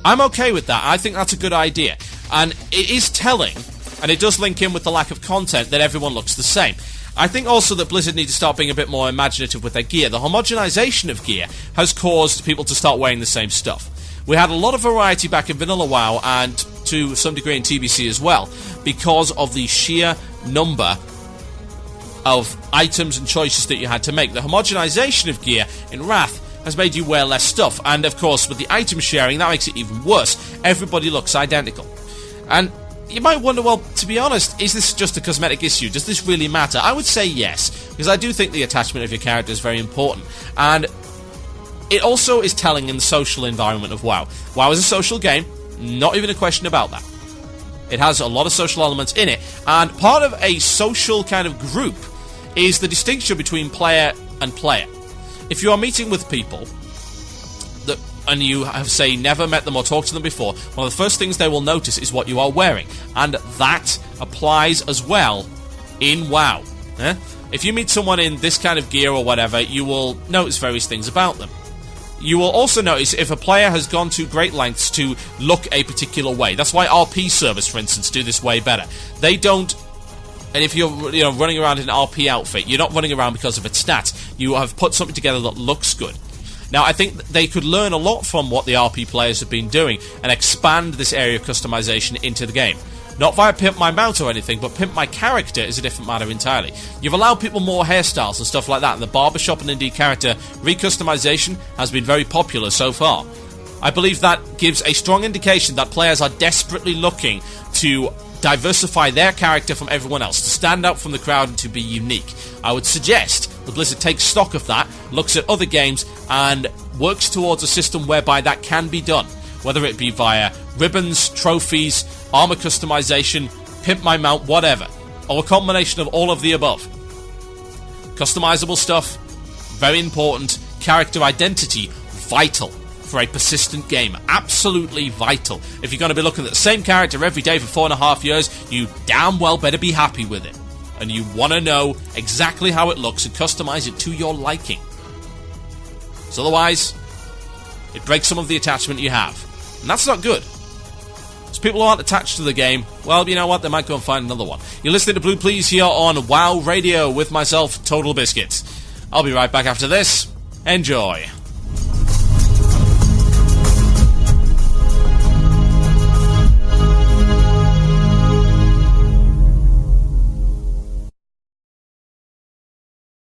I'm okay with that. I think that's a good idea. And it is telling And it does link in with the lack of content that everyone looks the same. I think also that Blizzard need to start being a bit more imaginative with their gear. The homogenization of gear has caused people to start wearing the same stuff. We had a lot of variety back in Vanilla WoW and to some degree in TBC as well, because of the sheer number of items and choices that you had to make. The homogenization of gear in Wrath has made you wear less stuff, and of course with the item sharing that makes it even worse. Everybody looks identical. And you might wonder, well, to be honest, is this just a cosmetic issue? Does this really matter? I would say yes, because I do think the attachment of your character is very important, and it also is telling in the social environment of WoW. WoW is a social game, not even a question about that. It has a lot of social elements in it, and part of a social kind of group is the distinction between player and player. If you are meeting with people and you have, say, never met them or talked to them before, one of the first things they will notice is what you are wearing, and that applies as well in WoW. If you meet someone in this kind of gear or whatever, you will notice various things about them. You will also notice if a player has gone to great lengths to look a particular way. That's why RP servers, for instance, do this way better. They don't. And if you're running around in an RP outfit, you're not running around because of its stats. You have put something together that looks good. Now, I think they could learn a lot from what the RP players have been doing and expand this area of customization into the game. Not via P1mp My Mount or anything, but P1mp My Character is a different matter entirely. You've allowed people more hairstyles and stuff like that, and the barbershop and indie character recustomization has been very popular so far. I believe that gives a strong indication that players are desperately looking to diversify their character from everyone else, to stand out from the crowd and to be unique. I would suggest that Blizzard takes stock of that, looks at other games, and works towards a system whereby that can be done, whether it be via ribbons, trophies, armor customization, P1mp My Mount, whatever, or a combination of all of the above. Customizable stuff, very important. Character identity, vital for a persistent game. Absolutely vital. If you're going to be looking at the same character every day for 4.5 years, you damn well better be happy with it. And you want to know exactly how it looks and customize it to your liking. So otherwise, it breaks some of the attachment you have. And that's not good. As people aren't attached to the game, well, you know what? They might go and find another one. You're listening to Blue Plz here on WoW Radio with myself, TotalBiscuit. I'll be right back after this. Enjoy.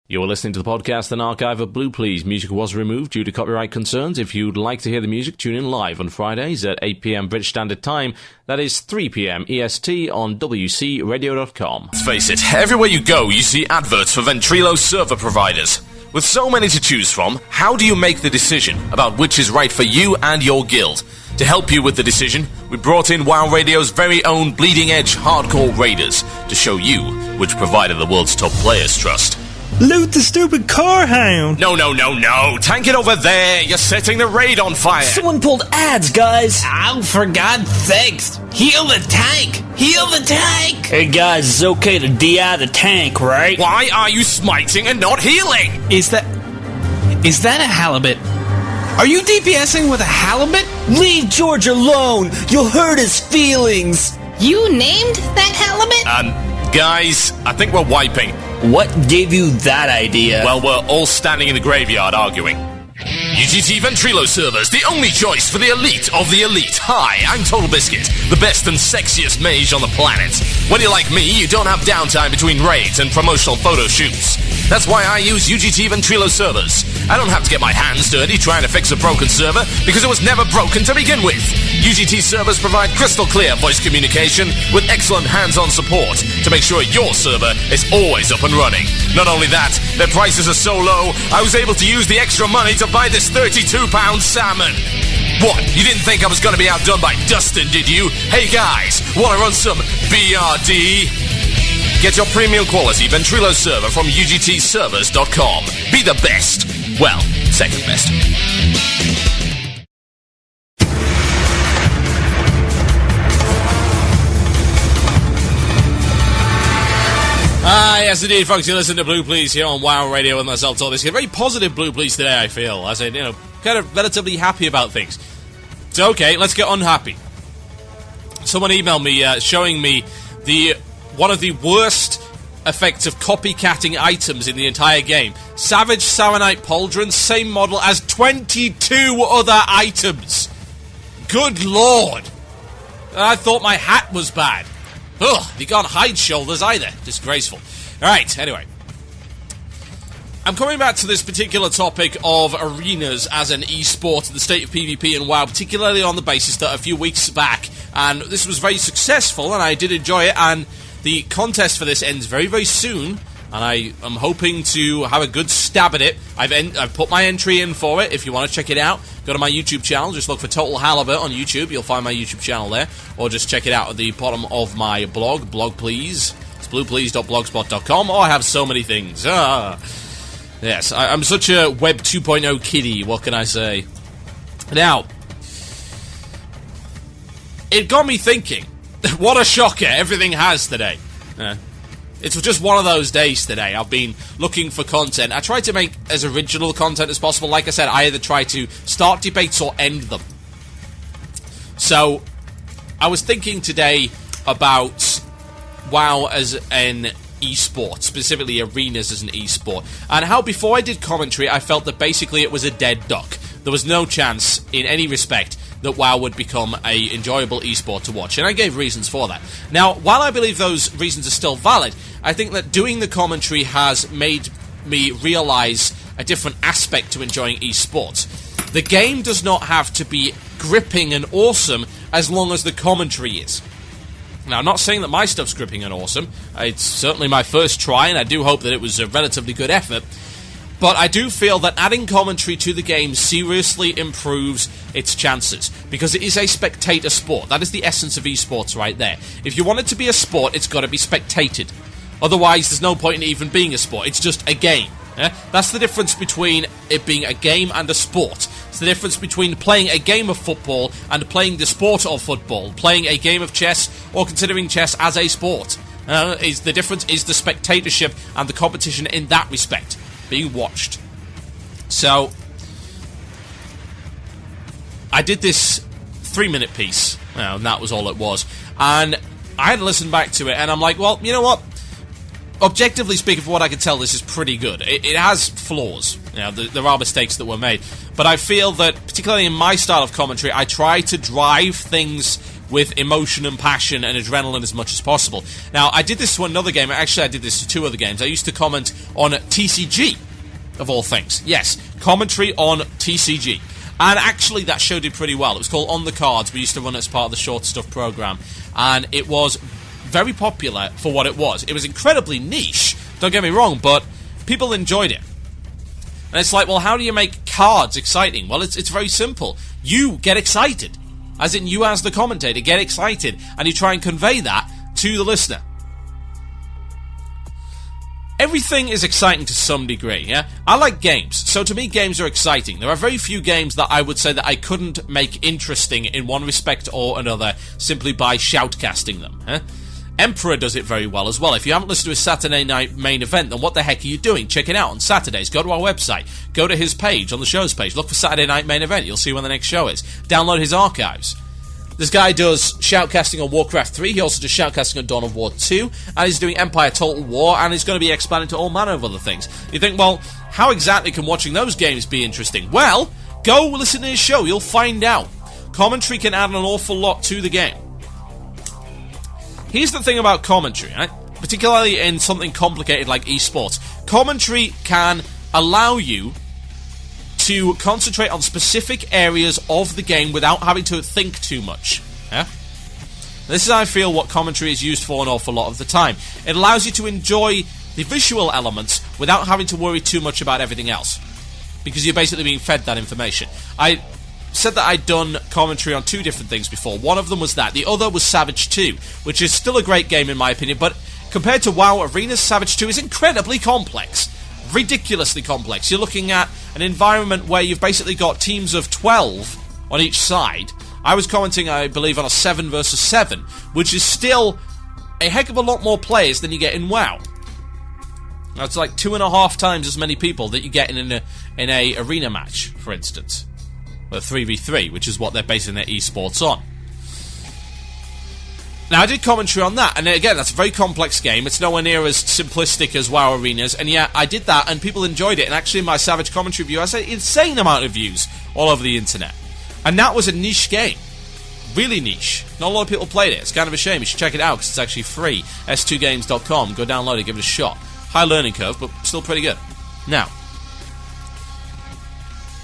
You're listening to the podcast and archive of Blue Plz. Music was removed due to copyright concerns. If you'd like to hear the music, tune in live on Fridays at 8 p.m. British Standard Time. That is 3 p.m. EST on WCRadio.com. Let's face it, everywhere you go, you see adverts for Ventrilo server providers. With so many to choose from, how do you make the decision about which is right for you and your guild? To help you with the decision, we brought in WoW Radio's very own bleeding-edge hardcore raiders to show you which provider the world's top players trust. Loot the stupid car hound! No. Tank it over there. You're setting the raid on fire. Someone pulled ads, guys! Oh, for God's sakes! Heal the tank! Heal the tank! Hey, guys, it's okay to DI the tank, right? Why are you smiting and not healing? Is that a halibut? Are you DPSing with a halibut? Leave George alone! You'll hurt his feelings! You named that halibut? Guys, I think we're wiping. What gave you that idea? Well, we're all standing in the graveyard arguing. UGT Ventrilo servers, the only choice for the elite of the elite. Hi, I'm TotalBiscuit, the best and sexiest mage on the planet. When you're like me, you don't have downtime between raids and promotional photo shoots. That's why I use UGT Ventrilo servers. I don't have to get my hands dirty trying to fix a broken server because it was never broken to begin with. UGT servers provide crystal clear voice communication with excellent hands-on support to make sure your server is always up and running. Not only that, their prices are so low, I was able to use the extra money to buy this £32 salmon. What, you didn't think I was going to be outdone by Dustin, did you? Hey guys, want to run some BRD? Get your premium quality Ventrilo server from UGTservers.com. Be the best. Well, second best. Yes indeed, folks, you listen to Blue Plz here on WoW Radio with myself, TotalBiscuit. Very positive Blue Plz today, I feel. I said, kind of relatively happy about things. So, okay, let's get unhappy. Someone emailed me showing me one of the worst effects of copycatting items in the entire game. Savage Saronite Pauldron, same model as 22 other items. Good lord. I thought my hat was bad. Ugh, you can't hide shoulders either. Disgraceful. Alright, anyway. I'm coming back to this particular topic of arenas as an esport in the state of PvP and WoW, particularly on the basis that a few weeks back, and this was very successful, and I did enjoy it, and the contest for this ends very, very soon, and I am hoping to have a good stab at it. I've put my entry in for it. If you want to check it out, go to my YouTube channel. Just look for Total Halibut on YouTube. You'll find my YouTube channel there, or just check it out at the bottom of my blog, Blog Plz. It's blueplz.blogspot.com. Oh, I have so many things. Yes, I'm such a Web 2.0 kiddie, what can I say? Now, it got me thinking, what a shocker everything has today. It's just one of those days today. I've been looking for content. I try to make as original content as possible. Like I said, I either try to start debates or end them. So, I was thinking today about WoW as an esport, specifically arenas as an esport, and how before I did commentary I felt that basically it was a dead duck. There was no chance in any respect that WoW would become a enjoyable esport to watch, and I gave reasons for that. Now, while I believe those reasons are still valid, I think that doing the commentary has made me realise a different aspect to enjoying esports. The game does not have to be gripping and awesome as long as the commentary is. Now, I'm not saying that my stuff's gripping and awesome. It's certainly my first try, and I do hope that it was a relatively good effort. But I do feel that adding commentary to the game seriously improves its chances, because it is a spectator sport. That is the essence of esports right there. If you want it to be a sport, it's got to be spectated. Otherwise, there's no point in even being a sport. It's just a game. That's the difference between it being a game and a sport. It's the difference between playing a game of football and playing the sport of football, playing a game of chess or considering chess as a sport. The difference is the spectatorship and the competition in that respect, being watched. So, I did this 3-minute piece, and that was all it was, and I had to listen back to it, and I'm like, well, you know what? Objectively speaking, from what I can tell, this is pretty good. It has flaws. You know, there are mistakes that were made. But I feel that, particularly in my style of commentary, I try to drive things with emotion and passion and adrenaline as much as possible. Now, I did this to another game. Actually, I did this to 2 other games. I used to comment on TCG, of all things. Yes, commentary on TCG. And actually, that show did pretty well. It was called On the Cards. We used to run it as part of the Short Stuff program. And it was very popular for what it was. It was incredibly niche, don't get me wrong, but people enjoyed it. And it's like, well, how do you make cards exciting? Well, it's very simple. You get excited. As in, you as the commentator get excited, and you try and convey that to the listener. Everything is exciting to some degree, yeah? I like games, so to me games are exciting. There are very few games that I would say that I couldn't make interesting in one respect or another simply by shoutcasting them, Emperor does it very well as well. If you haven't listened to his Saturday night main event, then what the heck are you doing? Check it out on Saturdays. Go to our website. Go to his page, on the show's page. Look for Saturday night main event. You'll see when the next show is. Download his archives. This guy does shoutcasting on Warcraft 3. He also does shoutcasting on Dawn of War 2. And he's doing Empire Total War. And he's going to be expanding to all manner of other things. You think, well, how exactly can watching those games be interesting? Well, go listen to his show. You'll find out. Commentary can add an awful lot to the game. Here's the thing about commentary, right? Particularly in something complicated like esports. Commentary can allow you to concentrate on specific areas of the game without having to think too much. Yeah? This is, I feel, what commentary is used for an awful lot of the time. It allows you to enjoy the visual elements without having to worry too much about everything else, because you're basically being fed that information. I said that I'd done commentary on 2 different things before. One of them was that. The other was Savage 2, which is still a great game in my opinion, but compared to WoW Arenas, Savage 2 is incredibly complex. Ridiculously complex. You're looking at an environment where you've basically got teams of 12 on each side. I was commenting, I believe, on a 7 versus 7, which is still a heck of a lot more players than you get in WoW. Now, it's like 2.5 times as many people that you get in a arena match, for instance. 3v3, which is what they're basing their esports on. Now, I did commentary on that, and again, that's a very complex game. It's nowhere near as simplistic as WoW Arenas, and yeah, I did that, and people enjoyed it. And actually, in my Savage commentary review, I said insane amount of views all over the internet. And that was a niche game. Really niche. Not a lot of people played it. It's kind of a shame. You should check it out, because it's actually free. S2games.com. Go download it, give it a shot. High learning curve, but still pretty good. Now,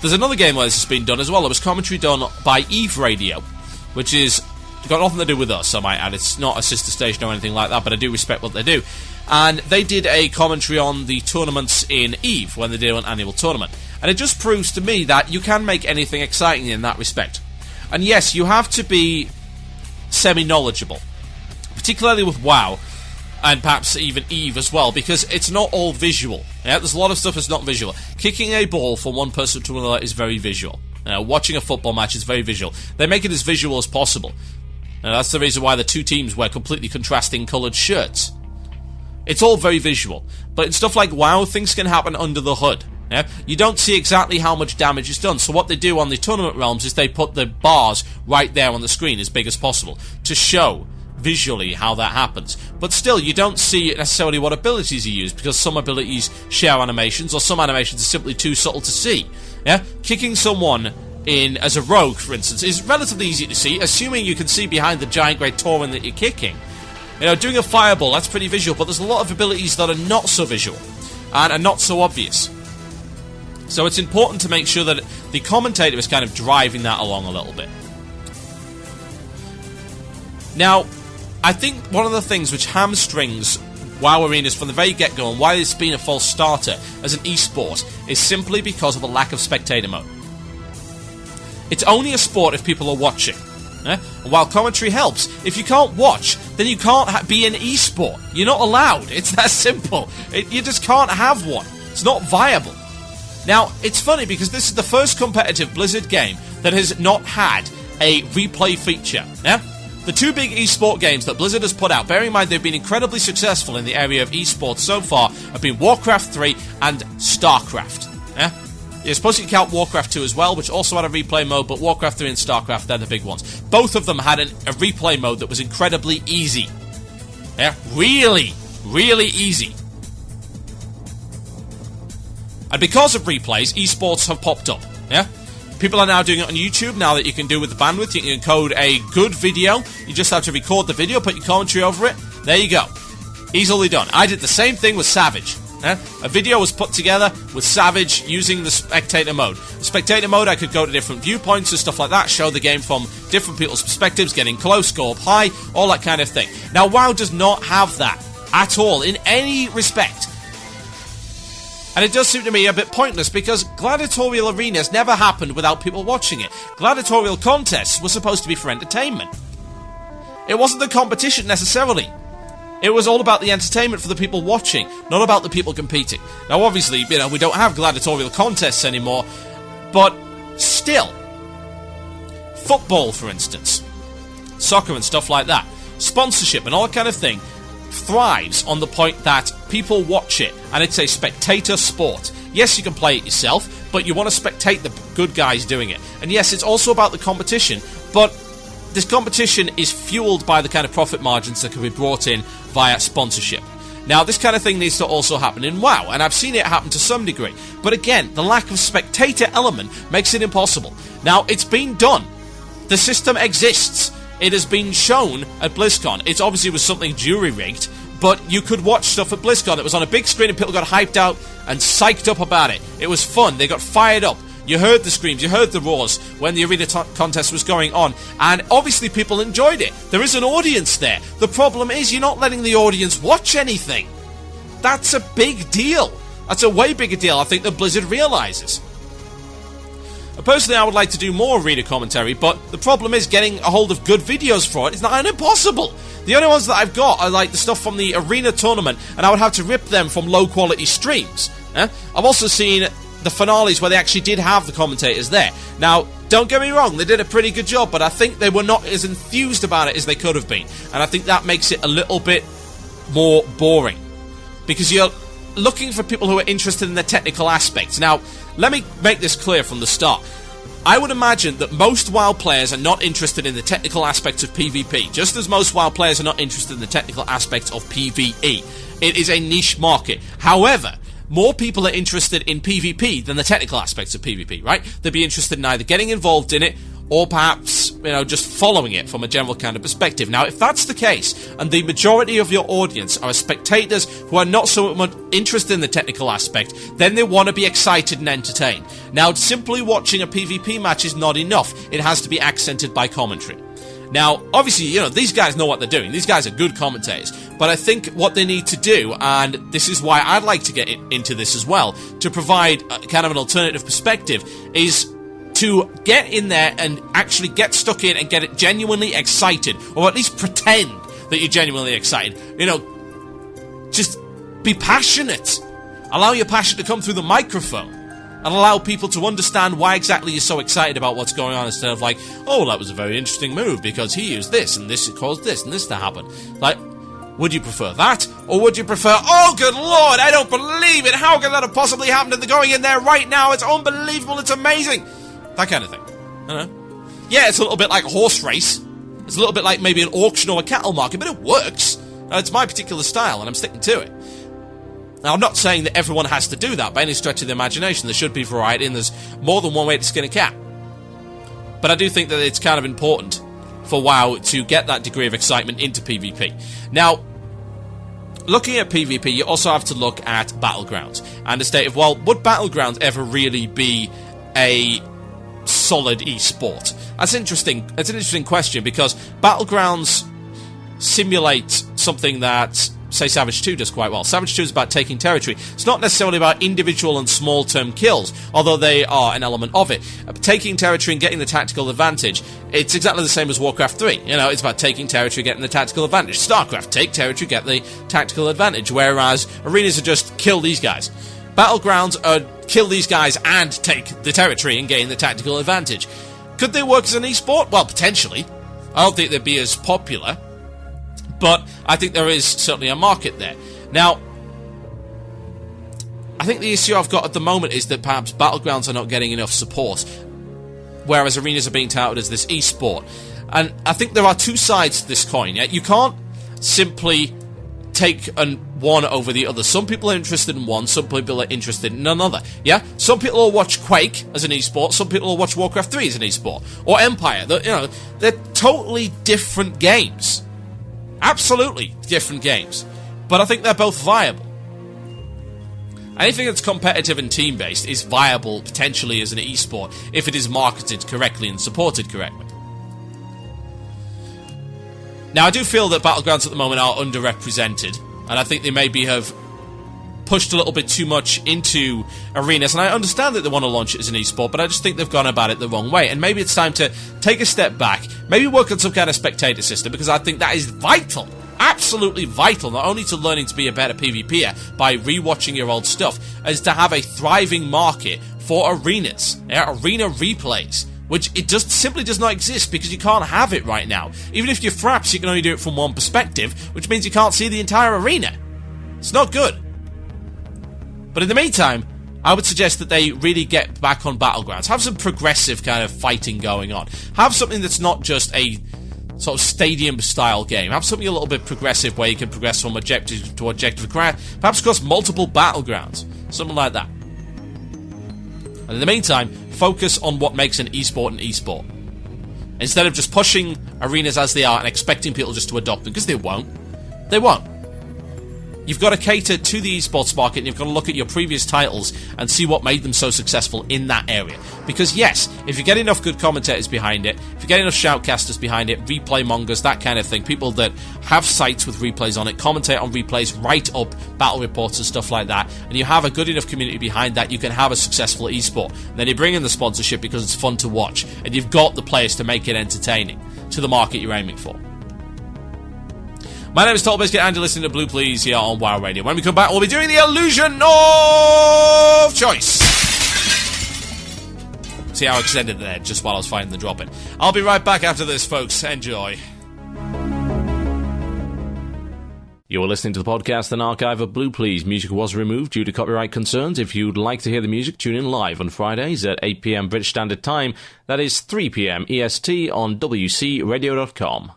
there's another game where this has been done as well. There was commentary done by Eve Radio, which is got nothing to do with us, I might add. It's not a sister station or anything like that, but I do respect what they do. And they did a commentary on the tournaments in Eve when they did an annual tournament. And it just proves to me that you can make anything exciting in that respect. And yes, you have to be semi-knowledgeable, particularly with WoW, and perhaps even Eve as well, because it's not all visual. Yeah, there's a lot of stuff that's not visual. Kicking a ball from one person to another is very visual. Watching a football match is very visual. They make it as visual as possible. That's the reason why the two teams wear completely contrasting coloured shirts. It's all very visual. But in stuff like WoW, things can happen under the hood. Yeah? You don't see exactly how much damage is done. So what they do on the tournament realms is they put the bars right there on the screen as big as possible to show visually how that happens. But still, you don't see necessarily what abilities you use, because some abilities share animations, or some animations are simply too subtle to see. Yeah? Kicking someone in as a rogue, for instance, is relatively easy to see, assuming you can see behind the giant great tauren that you're kicking. Doing a fireball, that's pretty visual, but there's a lot of abilities that are not so visual and are not so obvious. So it's important to make sure that the commentator is kind of driving that along a little bit. Now, I think one of the things which hamstrings WoW Arenas from the very get-go, and why it's been a false starter as an esport, is simply because of a lack of spectator mode. It's only a sport if people are watching. And while commentary helps, if you can't watch, then you can't be an esport. You're not allowed. It's that simple. You just can't have one. It's not viable. Now, it's funny because this is the first competitive Blizzard game that has not had a replay feature. Yeah? The two big esport games that Blizzard has put out, bearing in mind they've been incredibly successful in the area of esports so far, have been Warcraft 3 and StarCraft. Yeah? You're supposed to count Warcraft 2 as well, which also had a replay mode, but Warcraft 3 and StarCraft, they're the big ones. Both of them had a replay mode that was incredibly easy. Yeah? Really, really easy. And because of replays, esports have popped up. Yeah? People are now doing it on YouTube, now that you can do with the bandwidth. You can encode a good video. You just have to record the video, put your commentary over it. There you go. Easily done. I did the same thing with Savage. A video was put together with Savage using the spectator mode. The spectator mode, I could go to different viewpoints and stuff like that, show the game from different people's perspectives, getting close, go up high, all that kind of thing. Now, WoW does not have that at all, in any respect. And it does seem to me a bit pointless, because gladiatorial arenas never happened without people watching it. Gladiatorial contests were supposed to be for entertainment. It wasn't the competition necessarily. It was all about the entertainment for the people watching, not about the people competing. Now, obviously, we don't have gladiatorial contests anymore, but still. Football, for instance. Soccer and stuff like that. Sponsorship and all that kind of thing thrives on the point that people watch it, and it's a spectator sport. Yes, you can play it yourself, but you want to spectate the good guys doing it. And yes, it's also about the competition, but this competition is fueled by the kind of profit margins that can be brought in via sponsorship. Now, this kind of thing needs to also happen in WoW, and I've seen it happen to some degree. But again, the lack of spectator element makes it impossible. Now, it's been done. The system exists. It has been shown at BlizzCon. It obviously was something jury-rigged, but you could watch stuff at BlizzCon. It was on a big screen and people got hyped out and psyched up about it. It was fun. They got fired up. You heard the screams, you heard the roars when the arena contest was going on, and obviously people enjoyed it. There is an audience there. The problem is you're not letting the audience watch anything. That's a big deal. That's a way bigger deal, I think, than Blizzard realises. Personally, I would like to do more arena commentary, but the problem is getting a hold of good videos for it is not impossible. The only ones that I've got are like the stuff from the arena tournament, and I would have to rip them from low-quality streams. I've also seen the finales where they actually did have the commentators there. Now, don't get me wrong, they did a pretty good job, but I think they were not as enthused about it as they could have been. And I think that makes it a little bit more boring, because you're looking for people who are interested in the technical aspects. Now, let me make this clear from the start. I would imagine that most WoW players are not interested in the technical aspects of PvP, just as most WoW players are not interested in the technical aspects of PvE. It is a niche market. However, more people are interested in PvP than the technical aspects of PvP, right? They'd be interested in either getting involved in it or perhaps, just following it from a general kind of perspective. Now, if that's the case, and the majority of your audience are spectators who are not so much interested in the technical aspect, then they want to be excited and entertained. Now, simply watching a PvP match is not enough. It has to be accented by commentary. Now, obviously, these guys know what they're doing. These guys are good commentators. But I think what they need to do, and this is why I'd like to get into this as well, to provide kind of an alternative perspective, is to get in there and actually get stuck in and get it genuinely excited, or at least pretend that you're genuinely excited. Just be passionate. Allow your passion to come through the microphone, and allow people to understand why exactly you're so excited about what's going on, instead of like, oh, that was a very interesting move because he used this and this caused this and this to happen. Like, would you prefer that? Or would you prefer, oh, good lord, I don't believe it, how could that have possibly happened, and they're going in there right now, it's unbelievable, it's amazing. That kind of thing. I don't know. Yeah, it's a little bit like a horse race. It's a little bit like maybe an auction or a cattle market, but it works. It's my particular style, and I'm sticking to it. Now, I'm not saying that everyone has to do that by any stretch of the imagination. There should be variety, and there's more than one way to skin a cat. But I do think that it's kind of important for WoW to get that degree of excitement into PvP. Now, looking at PvP, you also have to look at Battlegrounds. And the state of, well, would Battlegrounds ever really be a solid esport? That's interesting. It's an interesting question, because Battlegrounds simulate something that, say, Savage 2 does quite well. Savage 2 is about taking territory. It's not necessarily about individual and small-term kills, although they are an element of it. Taking territory and getting the tactical advantage, it's exactly the same as Warcraft 3. It's about taking territory, getting the tactical advantage. StarCraft, take territory, get the tactical advantage, whereas arenas are just kill these guys. Battlegrounds are kill these guys and take the territory and gain the tactical advantage. Could they work as an esport? Well, potentially. I don't think they'd be as popular, but I think there is certainly a market there. Now, I think the issue I've got at the moment is that perhaps Battlegrounds are not getting enough support, whereas arenas are being touted as this esport. And I think there are two sides to this coin. Yeah? You can't simply take one over the other. Some people are interested in one, some people are interested in another. Yeah? Some people will watch Quake as an esport, some people will watch Warcraft 3 as an esport, or Empire. They're totally different games. Absolutely different games. But I think they're both viable. Anything that's competitive and team-based is viable potentially as an esport if it is marketed correctly and supported correctly. Now, I do feel that Battlegrounds at the moment are underrepresented, and I think they maybe have pushed a little bit too much into arenas, and I understand that they want to launch it as an esport, but I just think they've gone about it the wrong way, and maybe it's time to take a step back, maybe work on some kind of spectator system, because I think that is vital, absolutely vital, not only to learning to be a better PvPer by rewatching your old stuff, as to have a thriving market for arenas, arena replays, which it just simply does not exist because you can't have it right now. Even if you're fraps, you can only do it from one perspective, which means you can't see the entire arena. It's not good. But in the meantime, I would suggest that they really get back on Battlegrounds. Have some progressive kind of fighting going on. Have something that's not just a sort of stadium-style game. Have something a little bit progressive where you can progress from objective to objective, perhaps across multiple Battlegrounds. Something like that. And in the meantime, focus on what makes an esport an esport. Instead of just pushing arenas as they are and expecting people just to adopt them, because they won't. They won't. You've got to cater to the esports market, and you've got to look at your previous titles and see what made them so successful in that area. Because yes, if you get enough good commentators behind it, if you get enough shoutcasters behind it, replay mongers, that kind of thing, people that have sites with replays on it, commentate on replays, write up battle reports and stuff like that, and you have a good enough community behind that, you can have a successful esport. And then you bring in the sponsorship because it's fun to watch, and you've got the players to make it entertaining to the market you're aiming for. My name is TotalBiscuit, and you're listening to Blue Plz here on WoW Radio. When we come back, we'll be doing the illusion of choice. See how I extended there just while I was finding the drop-in. I'll be right back after this, folks. Enjoy. You're listening to the podcast, an archive of Blue Plz. Music was removed due to copyright concerns. If you'd like to hear the music, tune in live on Fridays at 8 p.m. British Standard Time. That is 3 p.m. EST on WCRadio.com.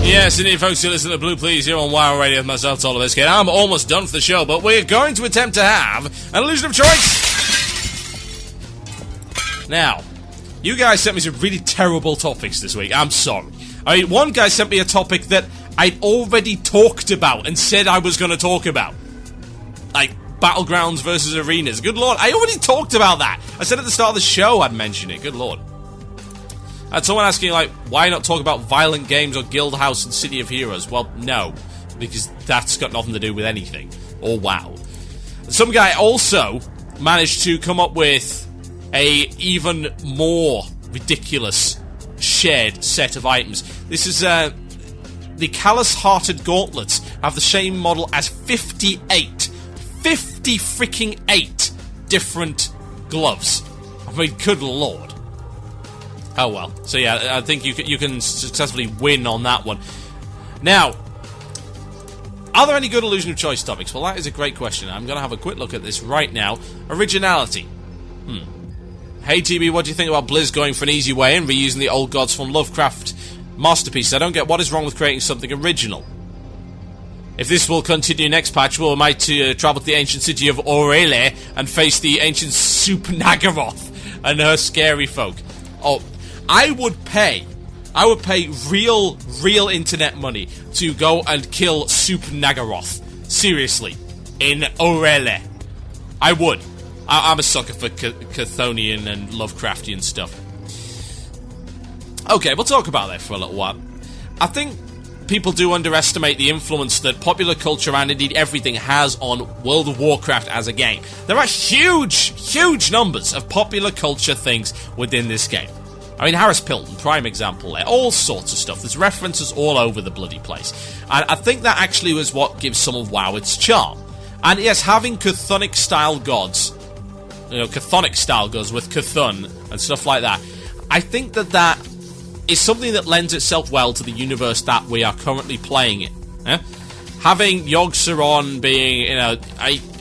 Yes, indeed, folks, you listen to Blue Plz here on WoW Radio with myself, TotalBiscuit. I'm almost done for the show, but we're going to attempt to have an illusion of choice. Now, you guys sent me some really terrible topics this week. I'm sorry. I mean, one guy sent me a topic that I'd already talked about and said I was going to talk about. Like, Battlegrounds versus Arenas. Good lord, I already talked about that. I said at the start of the show I'd mention it. Good lord. And someone asking, like, why not talk about violent games or Guildhouse and City of Heroes? Well, no, because that's got nothing to do with anything. Or WoW. Some guy also managed to come up with a even more ridiculous shared set of items. This is, the Callous-Hearted Gauntlets have the same model as 50 freaking 8 different gloves. I mean, good lord. Oh well. So yeah, I think you can successfully win on that one. Now, are there any good illusion of choice topics? Well, that is a great question. I'm going to have a quick look at this right now. Originality. Hey TB, what do you think about Blizz going for an easy way and reusing the old gods from Lovecraft masterpieces? I don't get what is wrong with creating something original. If this will continue next patch, we might travel to the ancient city of Orele and face the ancient Soup Nagaroth and her scary folk. Oh, I would pay real internet money to go and kill Soup Nagaroth. Seriously. In Orele. I would. I'm a sucker for Chthonian and Lovecraftian stuff. Okay, we'll talk about that for a little while. I think people do underestimate the influence that popular culture and indeed everything has on World of Warcraft as a game. There are huge numbers of popular culture things within this game. I mean, Harris Pilton, prime example there. All sorts of stuff. There's references all over the bloody place. And I think that actually was what gives some of WoW its charm. And yes, having Chthonic-style gods, Chthonic-style gods with Chthon and stuff like that, I think that is something that lends itself well to the universe that we are currently playing in. Having Yogg-Saron being,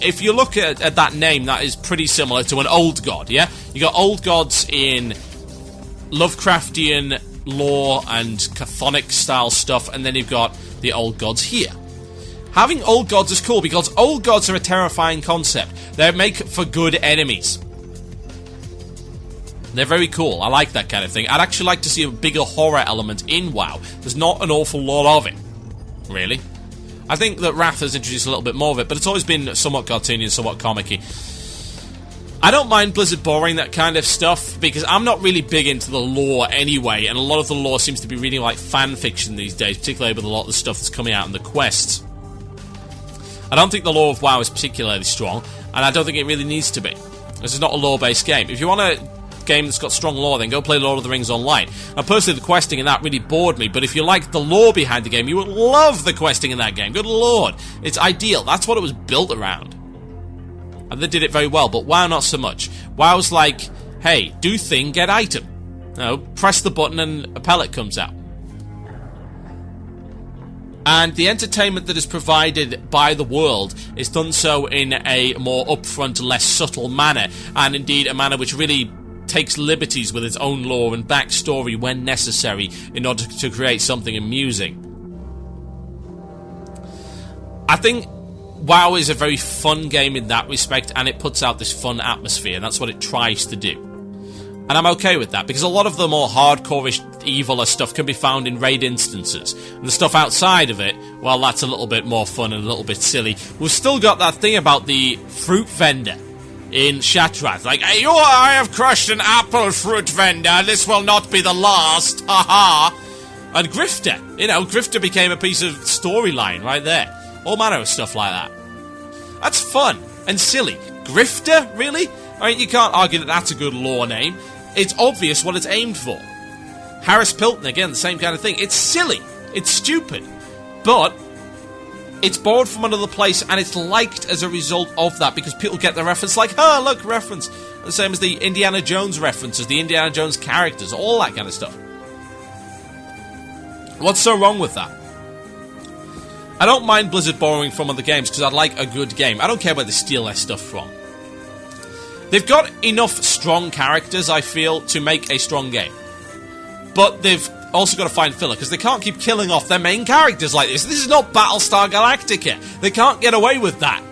if you look at that name, that is pretty similar to an old god, yeah? You got old gods in Lovecraftian lore and Chthonic style stuff, and then you've got the old gods here. Having old gods is cool because old gods are a terrifying concept. They make for good enemies. They're very cool. I like that kind of thing. I'd actually like to see a bigger horror element in WoW. There's not an awful lot of it, really. I think that Wrath has introduced a little bit more of it, but it's always been somewhat cartoony and somewhat comic-y. I don't mind Blizzard borrowing that kind of stuff, because I'm not really big into the lore anyway, and a lot of the lore seems to be reading like fan fiction these days, particularly with a lot of the stuff that's coming out in the quests. I don't think the lore of WoW is particularly strong, and I don't think it really needs to be. This is not a lore-based game. If you want a game that's got strong lore, then go play Lord of the Rings Online. Now, personally, the questing in that really bored me, but if you like the lore behind the game, you would love the questing in that game. Good lord. It's ideal. That's what it was built around. And they did it very well, but WoW not so much. WoW's like, hey, do thing, get item. Press the button and a pellet comes out. And the entertainment that is provided by the world is done so in a more upfront, less subtle manner, and indeed a manner which really takes liberties with its own lore and backstory when necessary in order to create something amusing. I think WoW is a very fun game in that respect, and it puts out this fun atmosphere, and that's what it tries to do. And I'm okay with that, because a lot of the more hardcore-ish, eviler stuff can be found in raid instances. And the stuff outside of it, well, that's a little bit more fun and a little bit silly. We've still got that thing about the fruit vendor in Shattrath. Like, I have crushed an apple fruit vendor, this will not be the last, haha. And Grifter, Grifter became a piece of storyline right there. All manner of stuff like that. That's fun and silly. Grifter, really? I mean, you can't argue that that's a good lore name. It's obvious what it's aimed for. Harris Pilton, again, the same kind of thing. It's silly. It's stupid. But it's borrowed from another place, and it's liked as a result of that, because people get the reference like, oh, look, reference. The same as the Indiana Jones references, the Indiana Jones characters, all that kind of stuff. What's so wrong with that? I don't mind Blizzard borrowing from other games, because I'd like a good game. I don't care where they steal their stuff from. They've got enough strong characters, I feel, to make a strong game. But they've also got to find filler, because they can't keep killing off their main characters like this. This is not Battlestar Galactica. They can't get away with that.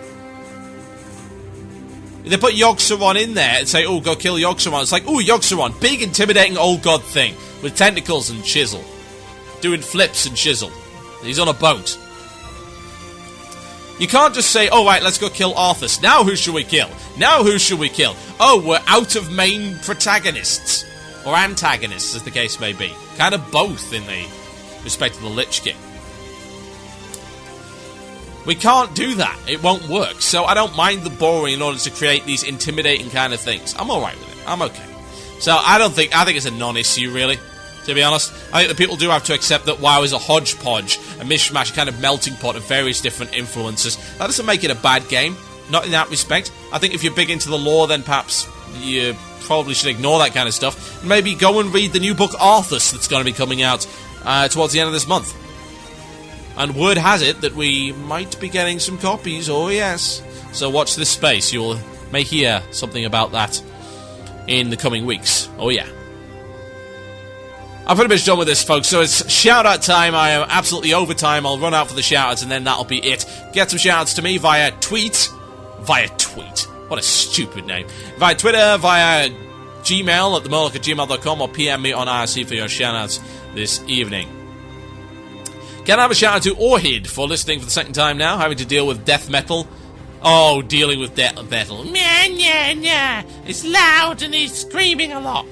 They put Yogg-Saron in there and say, oh, go kill Yogg-Saron. It's like, oh, Yogg-Saron, big, intimidating old god thing, with tentacles and chisel. Doing flips and chisel. He's on a boat. You can't just say, oh, right, let's go kill Arthas. Now who should we kill? Now who should we kill? Oh, we're out of main protagonists. Or antagonists, as the case may be. Kind of both in the respect of the Lich King. We can't do that. It won't work. So I don't mind the borrowing in order to create these intimidating kind of things. I'm alright with it. I'm okay. So I think it's a non-issue, really. To be honest, I think that people do have to accept that WoW is a hodgepodge, a mishmash, kind of melting pot of various different influences. That doesn't make it a bad game, not in that respect. I think if you're big into the lore, then perhaps you probably should ignore that kind of stuff. Maybe go and read the new book Arthas that's going to be coming out towards the end of this month. And word has it that we might be getting some copies, oh yes. So watch this space, you may hear something about that in the coming weeks, oh yeah. I'm pretty much done with this, folks, so it's shout-out time. I am absolutely over time. I'll run out for the shout-outs, and then that'll be it. Get some shout-outs to me via tweet. Via tweet. What a stupid name. Via Twitter, via Gmail at themurloc@gmail.com, or PM me on IRC for your shout-outs this evening. Can I have a shout-out to Orhid for listening for the second time now, having to deal with death metal? Oh, dealing with death metal. Nah. It's loud, and he's screaming a lot.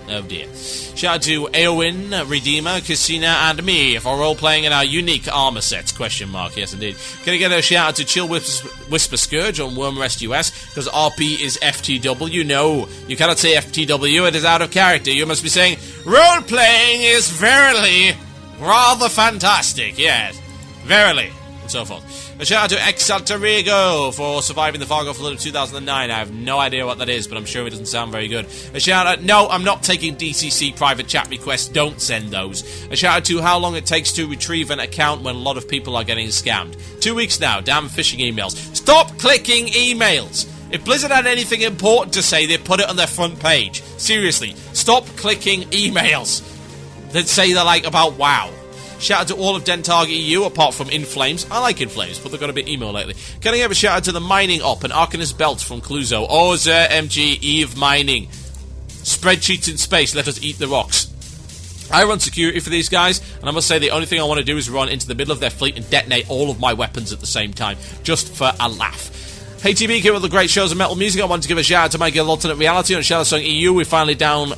Oh dear. Shout out to Eowyn, Redeemer, Casina, and me for role-playing in our unique armor sets, ? Yes, indeed. Can I get a shout out to Chill Whisper Scourge on Wormrest US, because RP is FTW? No, you cannot say FTW, it is out of character. You must be saying, role-playing is verily rather fantastic. Yes, verily, and so forth. A shout out to Exalterigo for surviving the Fargo flood of 2009. I have no idea what that is, but I'm sure it doesn't sound very good. A shout out, no, I'm not taking DCC private chat requests, don't send those. A shout out to how long it takes to retrieve an account when a lot of people are getting scammed. 2 weeks now, damn phishing emails. Stop clicking emails! If Blizzard had anything important to say, they'd put it on their front page. Seriously, stop clicking emails that say they're like about WoW. Shout out to all of Dentarg EU, apart from Inflames. I like Inflames, but they've got a bit emo lately. Can I give a shout out to the Mining Op and Arcanist Belt from Cluzo? Oh, Zer MG Eve Mining. Spreadsheets in space, let us eat the rocks. I run security for these guys, and I must say the only thing I want to do is run into the middle of their fleet and detonate all of my weapons at the same time, just for a laugh. Hey TB, keep up the great shows of metal music. I want to give a shout out to my guild Alternate Reality on Shadow Song EU. We finally down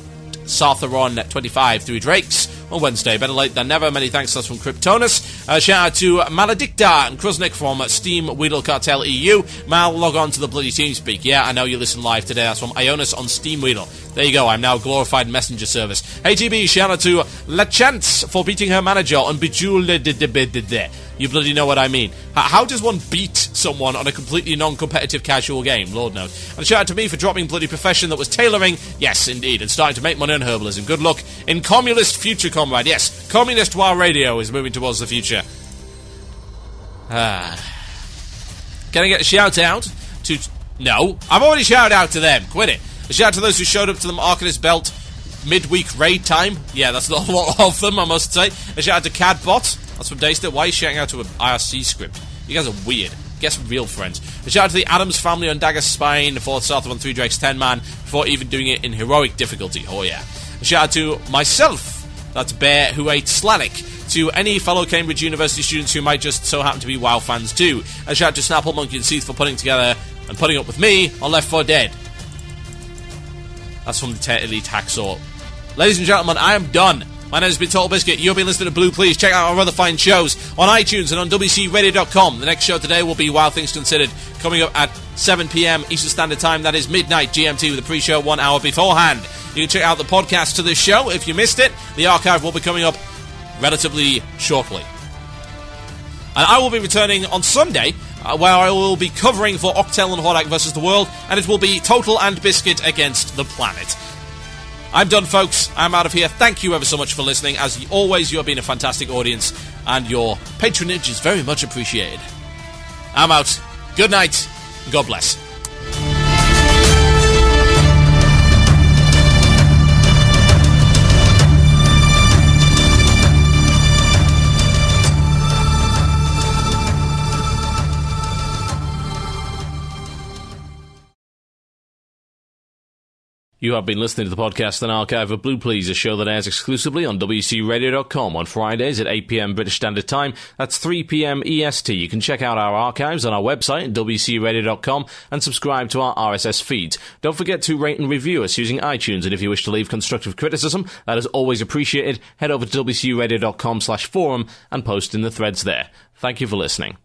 Sartheron 25 through Drakes on Wednesday. Better late than never. Many thanks to us from Kryptonus. Shout out to Maledicta and Kruznik from Steam Weedle Cartel EU. Mal, log on to the bloody TeamSpeak. Yeah, I know you listen live today. That's from Ionis on Steam Weedle. There you go. I'm now a glorified messenger service. Hey TB, shout out to La Chance for beating her manager on Bejeweled. You bloody know what I mean. How does one beat someone on a completely non-competitive casual game? Lord knows. And shout out to me for dropping bloody profession that was tailoring. Yes, indeed. And starting to make money on herbalism. Good luck in communist future, comrade. Yes, communist WoW radio is moving towards the future. Can I get a shout out to... No, I've already shouted out to them. Quit it. A shout out to those who showed up to the Arcanist Belt midweek raid time. Yeah, that's not a lot of them, I must say. A shout out to Cadbot. That's from Dayster. Why are you shouting out to an IRC script? You guys are weird. Get some real friends. A shout out to the Adams family on Dagger Spine for South on 3 Drakes 10 man before even doing it in heroic difficulty. Oh yeah. A shout out to myself. That's Bear who ate Slanik. To any fellow Cambridge University students who might just so happen to be WoW fans too. A shout out to Snapple Monkey and Seath for putting together and putting up with me on Left 4 Dead. That's from the Elite Hacksaw. Ladies and gentlemen, I am done. My name has been TotalBiscuit. You've been listening to Blue Plz. Check out our other fine shows on iTunes and on WCRadio.com. The next show today will be Wild Things Considered, coming up at 7 p.m. Eastern Standard Time. That is midnight GMT with a pre-show 1 hour beforehand. You can check out the podcast to this show if you missed it. The archive will be coming up relatively shortly. And I will be returning on Sunday, where I will be covering for Octel and Hordak vs. the World, and it will be Total and Biscuit against the Planet. I'm done, folks. I'm out of here. Thank you ever so much for listening. As always, you have been a fantastic audience, and your patronage is very much appreciated. I'm out. Good night. God bless. You have been listening to the podcast and archive of Blue Plz, a show that airs exclusively on WCRadio.com on Fridays at 8 p.m. British Standard Time. That's 3 p.m. EST. You can check out our archives on our website, WCRadio.com, and subscribe to our RSS feeds. Don't forget to rate and review us using iTunes, and if you wish to leave constructive criticism, that is always appreciated. Head over to WCRadio.com/forum and post in the threads there. Thank you for listening.